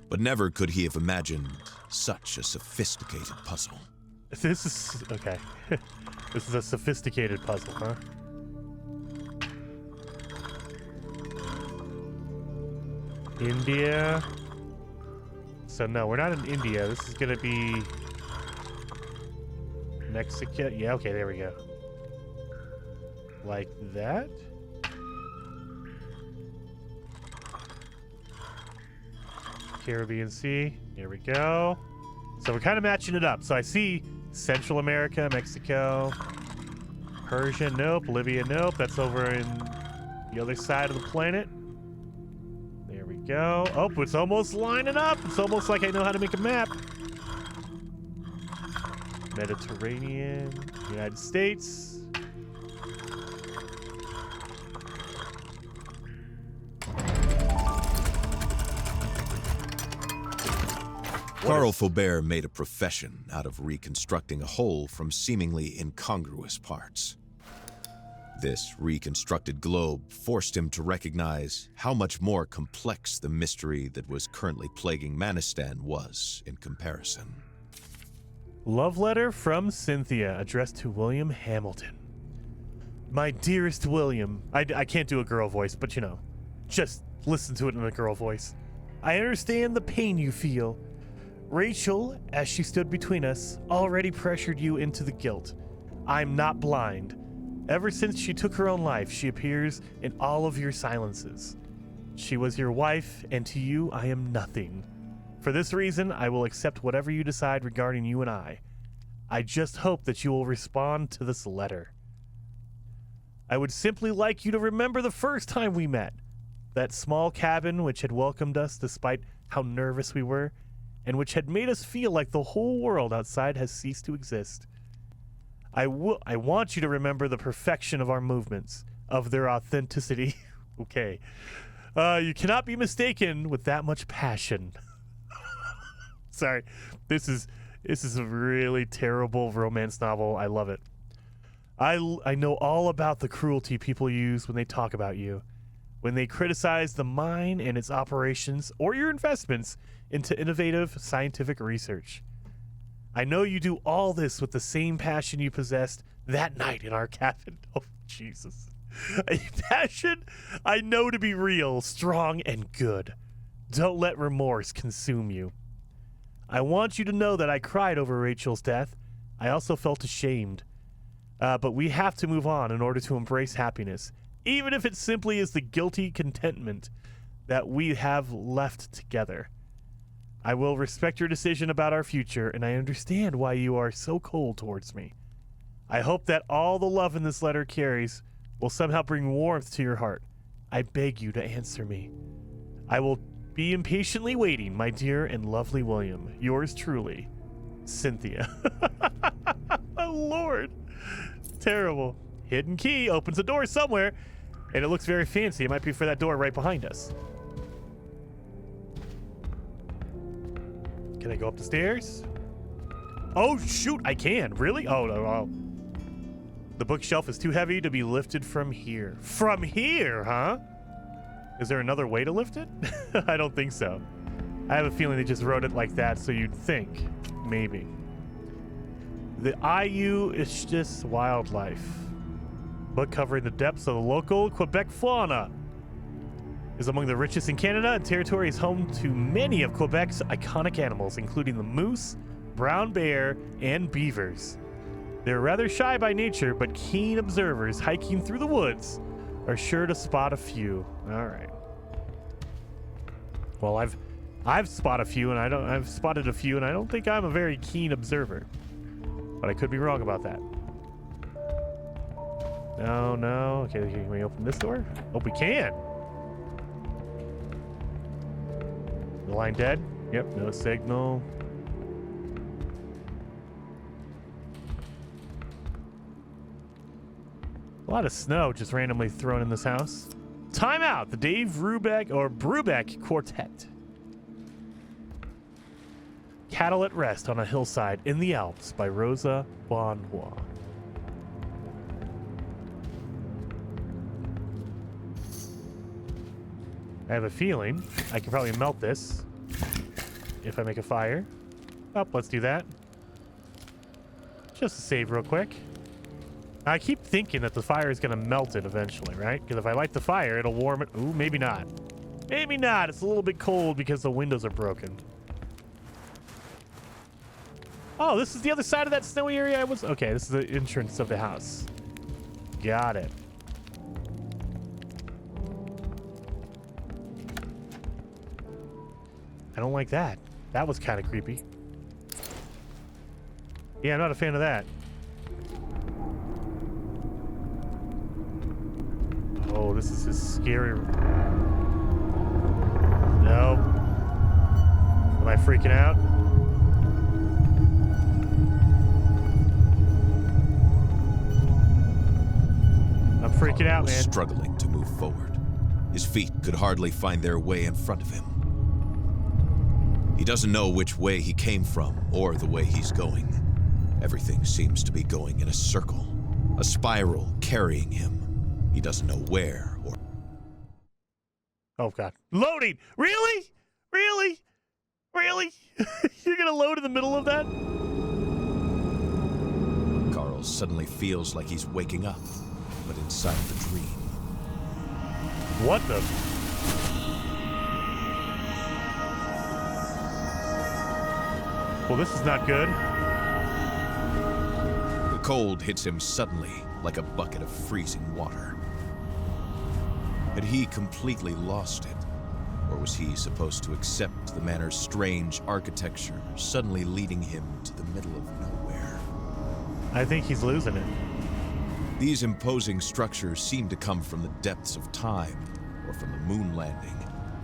But never could he have imagined such a sophisticated puzzle. This is... okay. This is a sophisticated puzzle, huh? India. So no, we're not in India. This is gonna be Mexico. Yeah, okay, there we go. Like that. Caribbean Sea. Here we go. So we're kind of matching it up. So I see Central America, Mexico, Persia, nope. Libya, nope. That's over in the other side of the planet. There we go. Oh, it's almost lining up. It's almost like I know how to make a map. Mediterranean, United States. Karl Faubert made a profession out of reconstructing a whole from seemingly incongruous parts. This reconstructed globe forced him to recognize how much more complex the mystery that was currently plaguing Manistan was in comparison. Love letter from Cynthia, addressed to William Hamilton. My dearest William, I can't do a girl voice, but you know, just listen to it in a girl voice. I understand the pain you feel. Rachel, as she stood between us, already pressured you into the guilt. I'm not blind. Ever since she took her own life, she appears in all of your silences. She was your wife, and to you, I am nothing. For this reason, I will accept whatever you decide regarding you and I. I just hope that you will respond to this letter. I would simply like you to remember the first time we met. That small cabin which had welcomed us despite how nervous we were, and which had made us feel like the whole world outside has ceased to exist. I want you to remember the perfection of our movements, of their authenticity. Okay. You cannot be mistaken with that much passion. Sorry. This is a really terrible romance novel. I love it. I know all about the cruelty people use when they talk about you. When they criticize the mine and its operations or your investments into innovative scientific research. I know you do all this with the same passion you possessed that night in our cabin. Oh, Jesus. A passion I know to be real, strong, and good. Don't let remorse consume you. I want you to know that I cried over Rachel's death. I also felt ashamed. But we have to move on in order to embrace happiness, even if it simply is the guilty contentment that we have left together. I will respect your decision about our future, and I understand why you are so cold towards me. I hope that all the love in this letter carries will somehow bring warmth to your heart. I beg you to answer me. I will be impatiently waiting, my dear and lovely William. Yours truly, Cynthia. Oh, Lord. Terrible. Hidden key opens a door somewhere, and it looks very fancy. It might be for that door right behind us. Can I go up the stairs? Oh, shoot, I can. Really? Oh, no. The bookshelf is too heavy to be lifted from here. From here, huh? Is there another way to lift it? I don't think so. I have a feeling they just wrote it like that, so you'd think. Maybe. The IU is just wildlife. Book covering the depths of the local Quebec fauna. Is among the richest in Canada, and territory is home to many of Quebec's iconic animals, including the moose, brown bear, and beavers. They're rather shy by nature, but keen observers hiking through the woods are sure to spot a few. All right. Well, I've spotted a few, and I've spotted a few, and I don't think I'm a very keen observer. But I could be wrong about that. No. Okay, can we open this door? Oh, we can. The line dead? Yep, no signal. A lot of snow just randomly thrown in this house. Time out! The Dave Brubeck Quartet. Cattle at Rest on a Hillside in the Alps by Rosa Bonjour. I have a feeling I can probably melt this if I make a fire. Oh, let's do that. Just to save real quick. I keep thinking that the fire is going to melt it eventually, right? Because if I light the fire, it'll warm it. Ooh, maybe not. Maybe not. It's a little bit cold because the windows are broken. Oh, this is the other side of that snowy area I was... Okay, this is the entrance of the house. Got it. I don't like that. That was kind of creepy. Yeah, I'm not a fan of that. Oh, this is just scary. No. Am I freaking out? I'm freaking out, man. Struggling to move forward. His feet could hardly find their way in front of him. He doesn't know which way he came from or the way he's going. Everything seems to be going in a circle, a spiral carrying him. He doesn't know where or... Oh, God. Loading! Really? Really? Really? You're gonna load in the middle of that? Karl suddenly feels like he's waking up, but inside the dream. What the... Well, this is not good. The cold hits him suddenly, like a bucket of freezing water. Had he completely lost it? Or was he supposed to accept the Manor's strange architecture, suddenly leading him to the middle of nowhere? I think he's losing it. These imposing structures seem to come from the depths of time, or from the moon landing,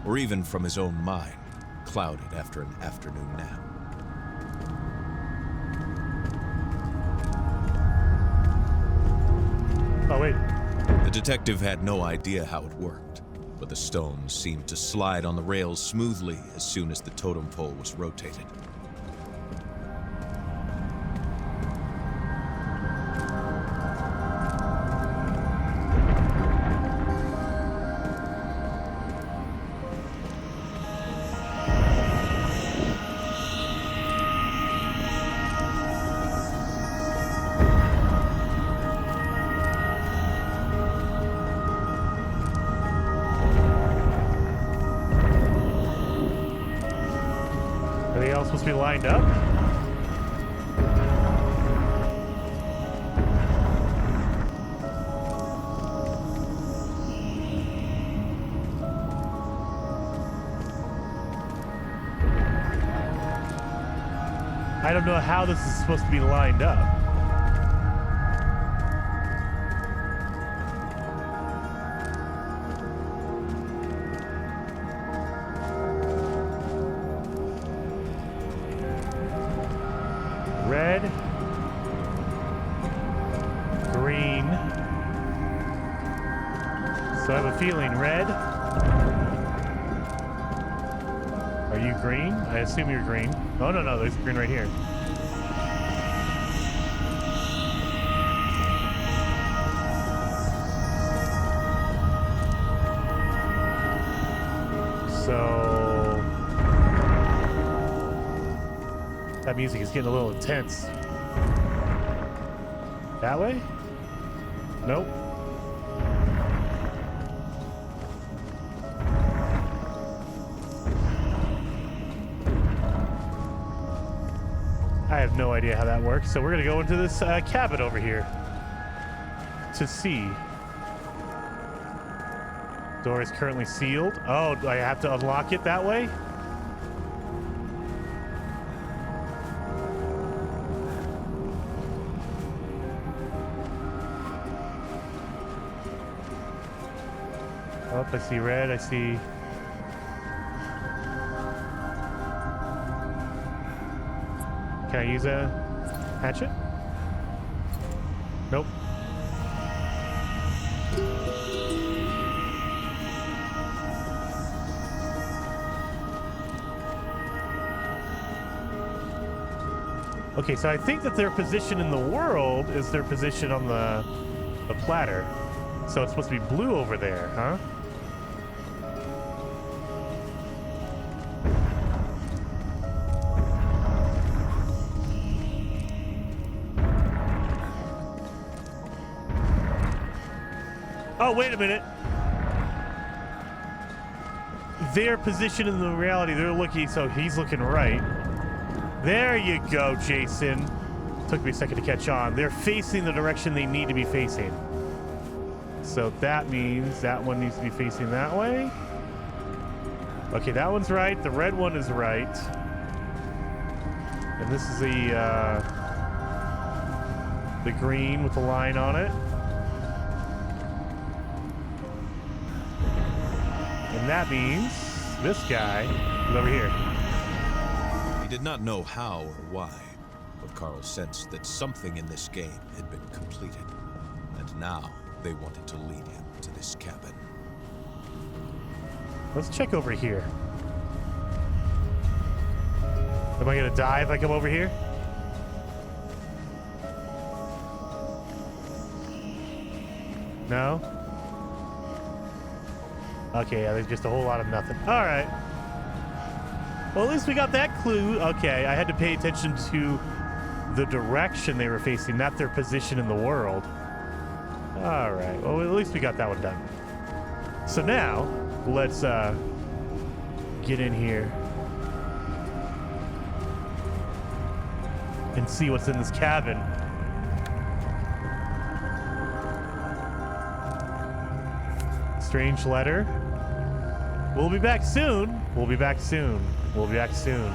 or even from his own mind, clouded after an afternoon nap. Oh, wait. The detective had no idea how it worked, but the stones seemed to slide on the rails smoothly as soon as the totem pole was rotated. Supposed to be lined up? I don't know how this is supposed to be lined up. Red. Green. So I have a feeling red. Are you green? I assume you're green. Oh, no, there's green right here. So that music is getting a little intense. That way? Nope. I have no idea how that works, so we're gonna go into this cabin over here to see. Door is currently sealed. Oh, do I have to unlock it that way? Oh, I see red, I see... Can I use a hatchet? Nope. Okay, so I think that their position in the world is their position on the platter. So it's supposed to be blue over there, huh? Oh, wait a minute. Their position in the reality, they're looking, so he's looking right. There you go, Jason. Took me a second to catch on. They're facing the direction they need to be facing. So that means that one needs to be facing that way. Okay, that one's right. The red one is right. And this is the green with the line on it. And that means this guy is over here. He did not know how or why, but Karl sensed that something in this game had been completed, and now they wanted to lead him to this cabin. Let's check over here. Am I gonna die if I come over here? No? Okay, yeah, there's just a whole lot of nothing. All right. Well, at least we got that clue. Okay, I had to pay attention to the direction they were facing, not their position in the world. All right. Well, at least we got that one done. So now, let's get in here and see what's in this cabin. Strange letter. We'll be back soon. We'll be back soon. We'll be back soon.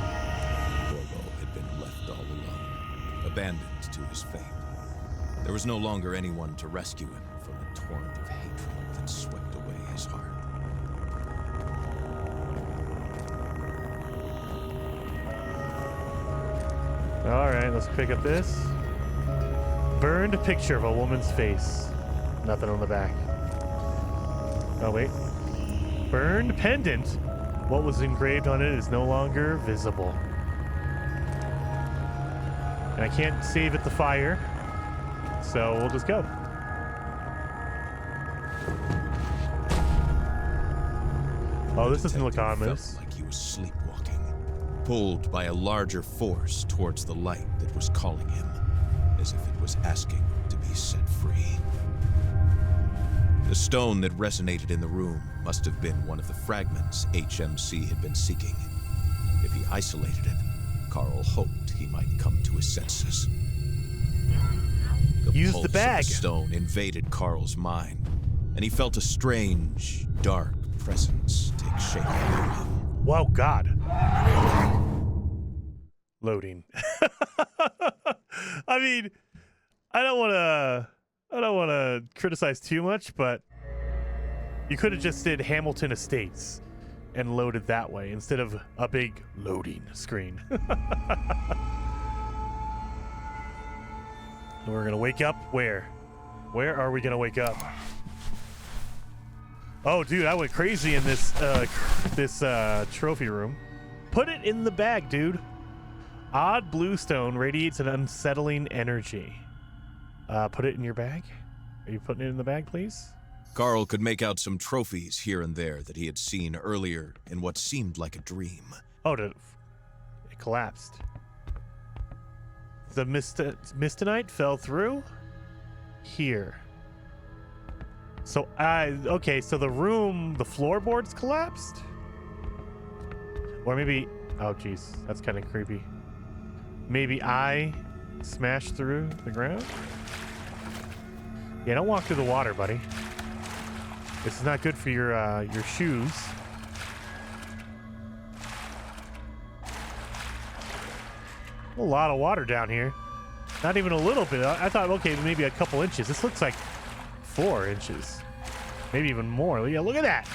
Corvo had been left all alone, abandoned to his fate. There was no longer anyone to rescue him from the torrent of hatred that swept away his heart. All right, let's pick up this. Burned picture of a woman's face. Nothing on the back. Oh, wait. Burned pendant. What was engraved on it is no longer visible. And I can't save at the fire, so we'll just go. Oh, this doesn't look ominous. Felt like he was sleepwalking, pulled by a larger force towards the light that was calling him, as if it was asking to be set free. The stone that resonated in the room must have been one of the fragments HMC had been seeking. If he isolated it, Karl hoped he might come to his senses. Use pulse the bag. Of the stone invaded Karl's mind, and he felt a strange, dark presence take shape near him. Whoa, God. Loading. I mean, I don't want to criticize too much, but you could have just did Hamilton Estates and loaded that way instead of a big loading screen. We're gonna wake up where? Where are we gonna wake up? Oh, dude, I went crazy in this trophy room. Put it in the bag, dude. Odd blue stone radiates an unsettling energy. Put it in your bag. Are you putting it in the bag, please? Karl could make out some trophies here and there that he had seen earlier in what seemed like a dream. Oh, it collapsed. The Mistonite fell through here. So okay, so the floorboards collapsed? Or maybe, oh geez, that's kind of creepy. Maybe I smashed through the ground? Yeah, don't walk through the water, buddy. This is not good for your shoes. A lot of water down here. Not even a little bit. I thought, okay, maybe a couple inches. This looks like 4 inches. Maybe even more. Yeah, look at that.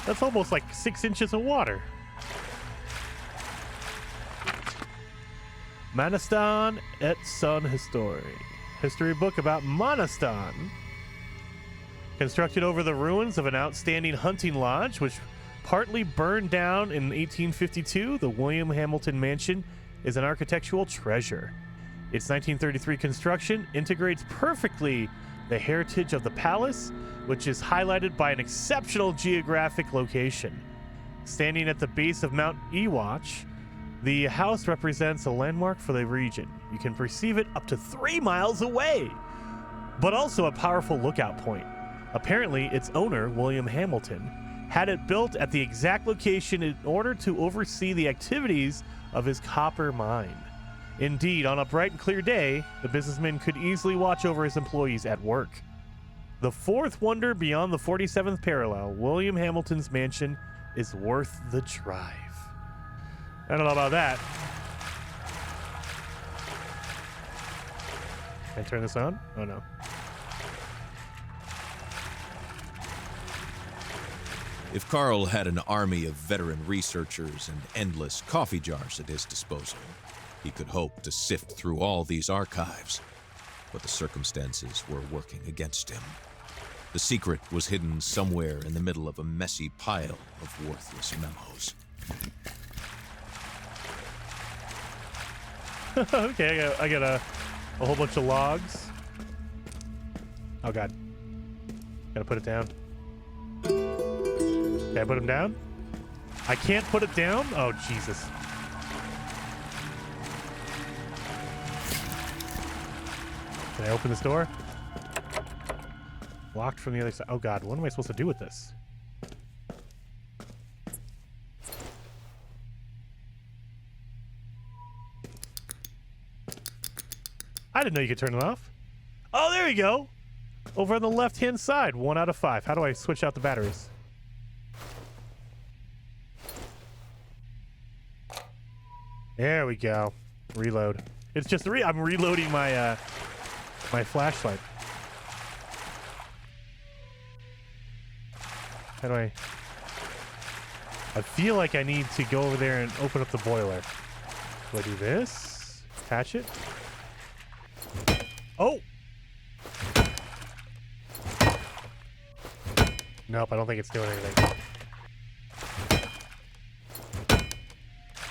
That's almost like 6 inches of water. Manastan et son history. History book about Manastan. Constructed over the ruins of an outstanding hunting lodge, which partly burned down in 1852, the William Hamilton Mansion is an architectural treasure. Its 1933 construction integrates perfectly the heritage of the palace, which is highlighted by an exceptional geographic location. Standing at the base of Mount Ewatch, the house represents a landmark for the region. You can perceive it up to 3 miles away, but also a powerful lookout point. Apparently, its owner, William Hamilton, had it built at the exact location in order to oversee the activities of his copper mine. Indeed, on a bright and clear day, the businessman could easily watch over his employees at work. The fourth wonder beyond the 47th parallel, William Hamilton's mansion is worth the drive. I don't know about that. Can I turn this on? Oh no. If Karl had an army of veteran researchers and endless coffee jars at his disposal, he could hope to sift through all these archives. But the circumstances were working against him. The secret was hidden somewhere in the middle of a messy pile of worthless memos. Okay, I got a whole bunch of logs. Oh god. Gotta put it down. Can I put him down? I can't put it down? Oh, Jesus. Can I open this door? Locked from the other side. Oh god, what am I supposed to do with this? I didn't know you could turn it off. Oh, there you go. Over on the left-hand side, 1 out of 5. How do I switch out the batteries? There we go. Reload. It's just I'm reloading my my flashlight. How do I feel like I need to go over there and open up the boiler. Do I do this? Attach it? Oh! Nope, I don't think it's doing anything.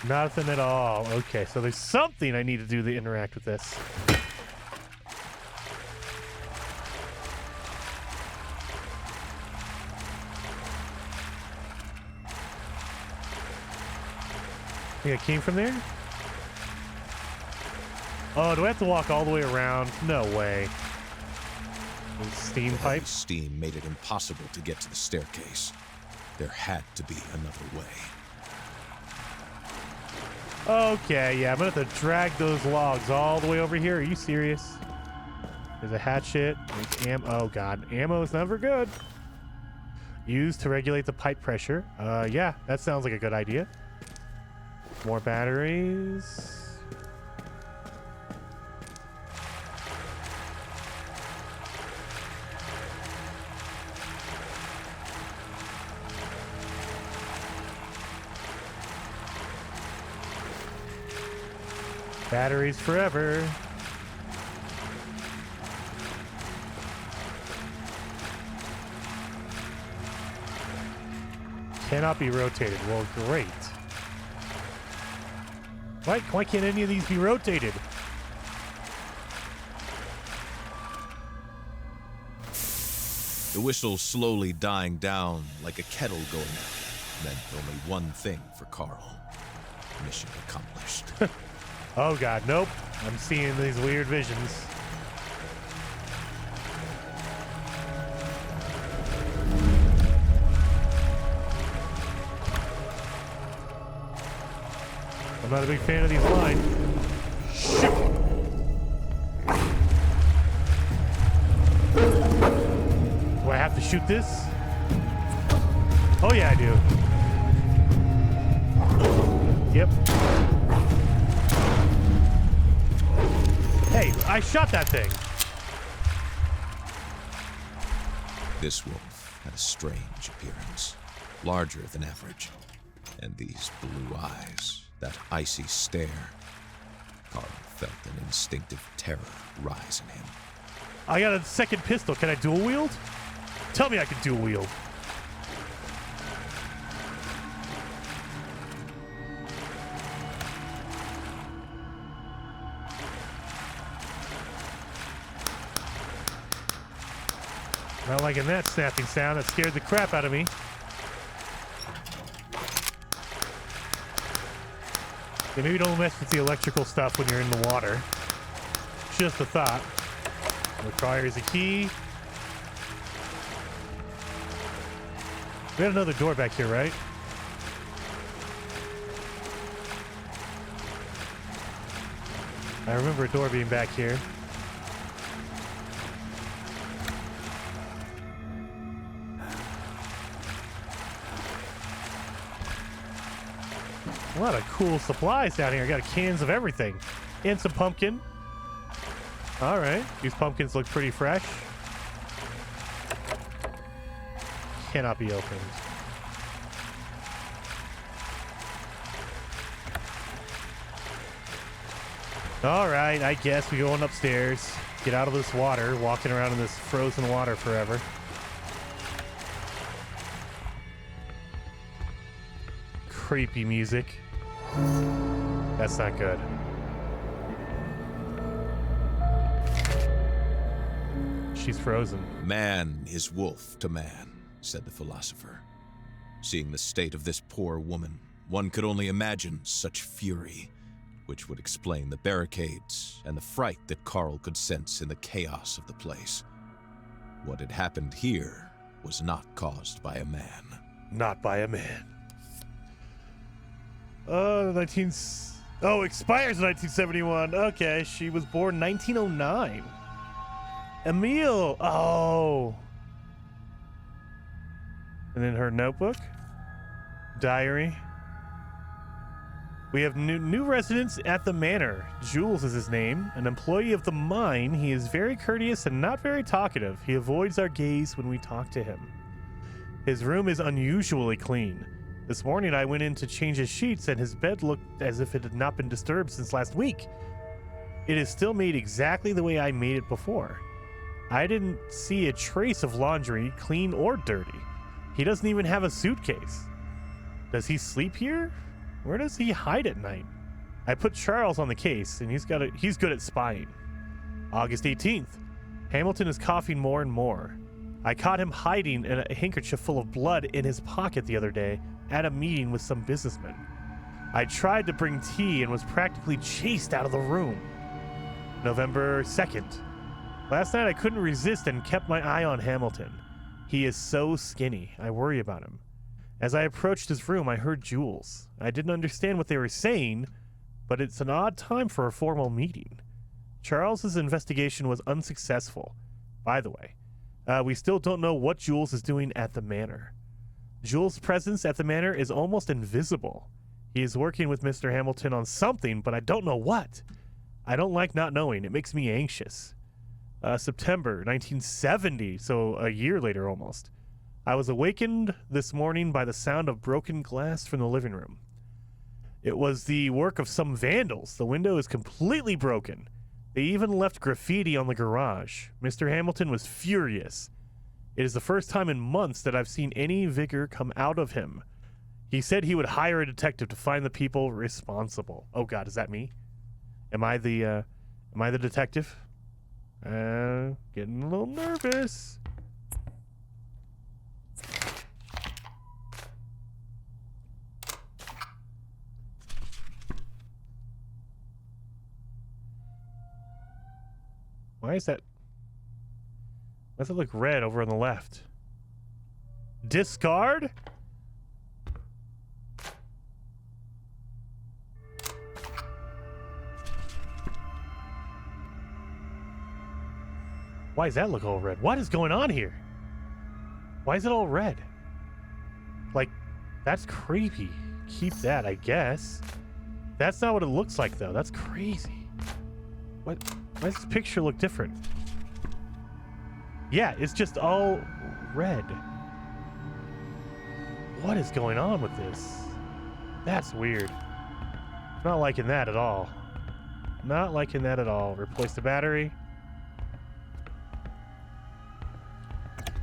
Nothing at all. Okay, so there's something I need to do to interact with this. I think I came from there? Oh, do I have to walk all the way around? No way. Steam pipe? Steam made it impossible to get to the staircase. There had to be another way. Okay, yeah, I'm gonna have to drag those logs all the way over here. Are you serious? There's a hatchet. There's oh god, ammo is never good. Used to regulate the pipe pressure. Yeah, that sounds like a good idea. More batteries. Batteries forever. Cannot be rotated. Well, great. Why can't any of these be rotated? The whistle slowly dying down like a kettle going out meant only one thing for Karl. Mission accomplished. Oh god, nope. I'm seeing these weird visions. I'm not a big fan of these lines. Shoot! Do I have to shoot this? Oh yeah, I do. Yep. Hey, I shot that thing. This wolf had a strange appearance, larger than average. And these blue eyes, that icy stare. Karl felt an instinctive terror rise in him. I got a second pistol. Can I dual wield? Tell me I can dual wield. Not liking that snapping sound. That scared the crap out of me. Yeah, maybe don't mess with the electrical stuff when you're in the water. Just a thought. Requires a key. We had another door back here, right? I remember a door being back here. A lot of cool supplies down here. I got cans of everything. And some pumpkin. All right. These pumpkins look pretty fresh. Cannot be opened. All right. I guess we going upstairs. Get out of this water. Walking around in this frozen water forever. Creepy music. That's not good. She's frozen. Man is wolf to man, said the philosopher. Seeing the state of this poor woman, one could only imagine such fury, which would explain the barricades and the fright that Karl could sense in the chaos of the place. What had happened here was not caused by a man. Not by a man. Expires in 1971. Okay, she was born 1909. Emile. Oh. And then her notebook. Diary. We have new residents at the Manor. Jules is his name. An employee of the mine. He is very courteous and not very talkative. He avoids our gaze when we talk to him. His room is unusually clean. This morning I went in to change his sheets and his bed looked as if it had not been disturbed since last week. It is still made exactly the way I made it before. I didn't see a trace of laundry, clean or dirty. He doesn't even have a suitcase. Does he sleep here? Where does he hide at night? I put Charles on the case and he's good at spying. August 18th. Hamilton is coughing more and more. I caught him hiding a handkerchief full of blood in his pocket the other day at a meeting with some businessmen. I tried to bring tea and was practically chased out of the room. November 2nd. Last night I couldn't resist and kept my eye on Hamilton. He is so skinny. I worry about him. As I approached his room, I heard Jules. I didn't understand what they were saying, but it's an odd time for a formal meeting. Charles's investigation was unsuccessful. By the way, we still don't know what Jules is doing at the Manor. Jules' presence at the Manor is almost invisible. He is working with Mr. Hamilton on something, but I don't know what. I don't like not knowing. It makes me anxious. September 1970, so a year later almost. I was awakened this morning by the sound of broken glass from the living room. It was the work of some vandals. The window is completely broken. They even left graffiti on the garage. Mr. Hamilton was furious. It is the first time in months that I've seen any vigor come out of him. He said he would hire a detective to find the people responsible. Oh God, is that me? Am I the detective? Getting a little nervous. Why is that? Why does it look red over on the left? Discard? Why does that look all red? What is going on here? Why is it all red? Like, that's creepy. Keep that, I guess. That's not what it looks like, though. That's crazy. What? Why does this picture look different? Yeah, it's just all red. What is going on with this? That's weird. Not liking that at all. Not liking that at all. Replace the battery.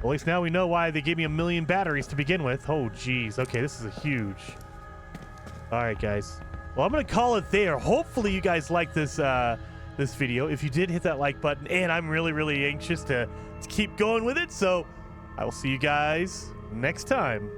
Well, at least now we know why they gave me 1,000,000 batteries to begin with. Oh, geez. Okay, this is a huge. All right, guys. Well, I'm going to call it there. Hopefully you guys like this this video. If you did, hit that like button. And I'm really, really anxious to keep going with it. So I will see you guys next time.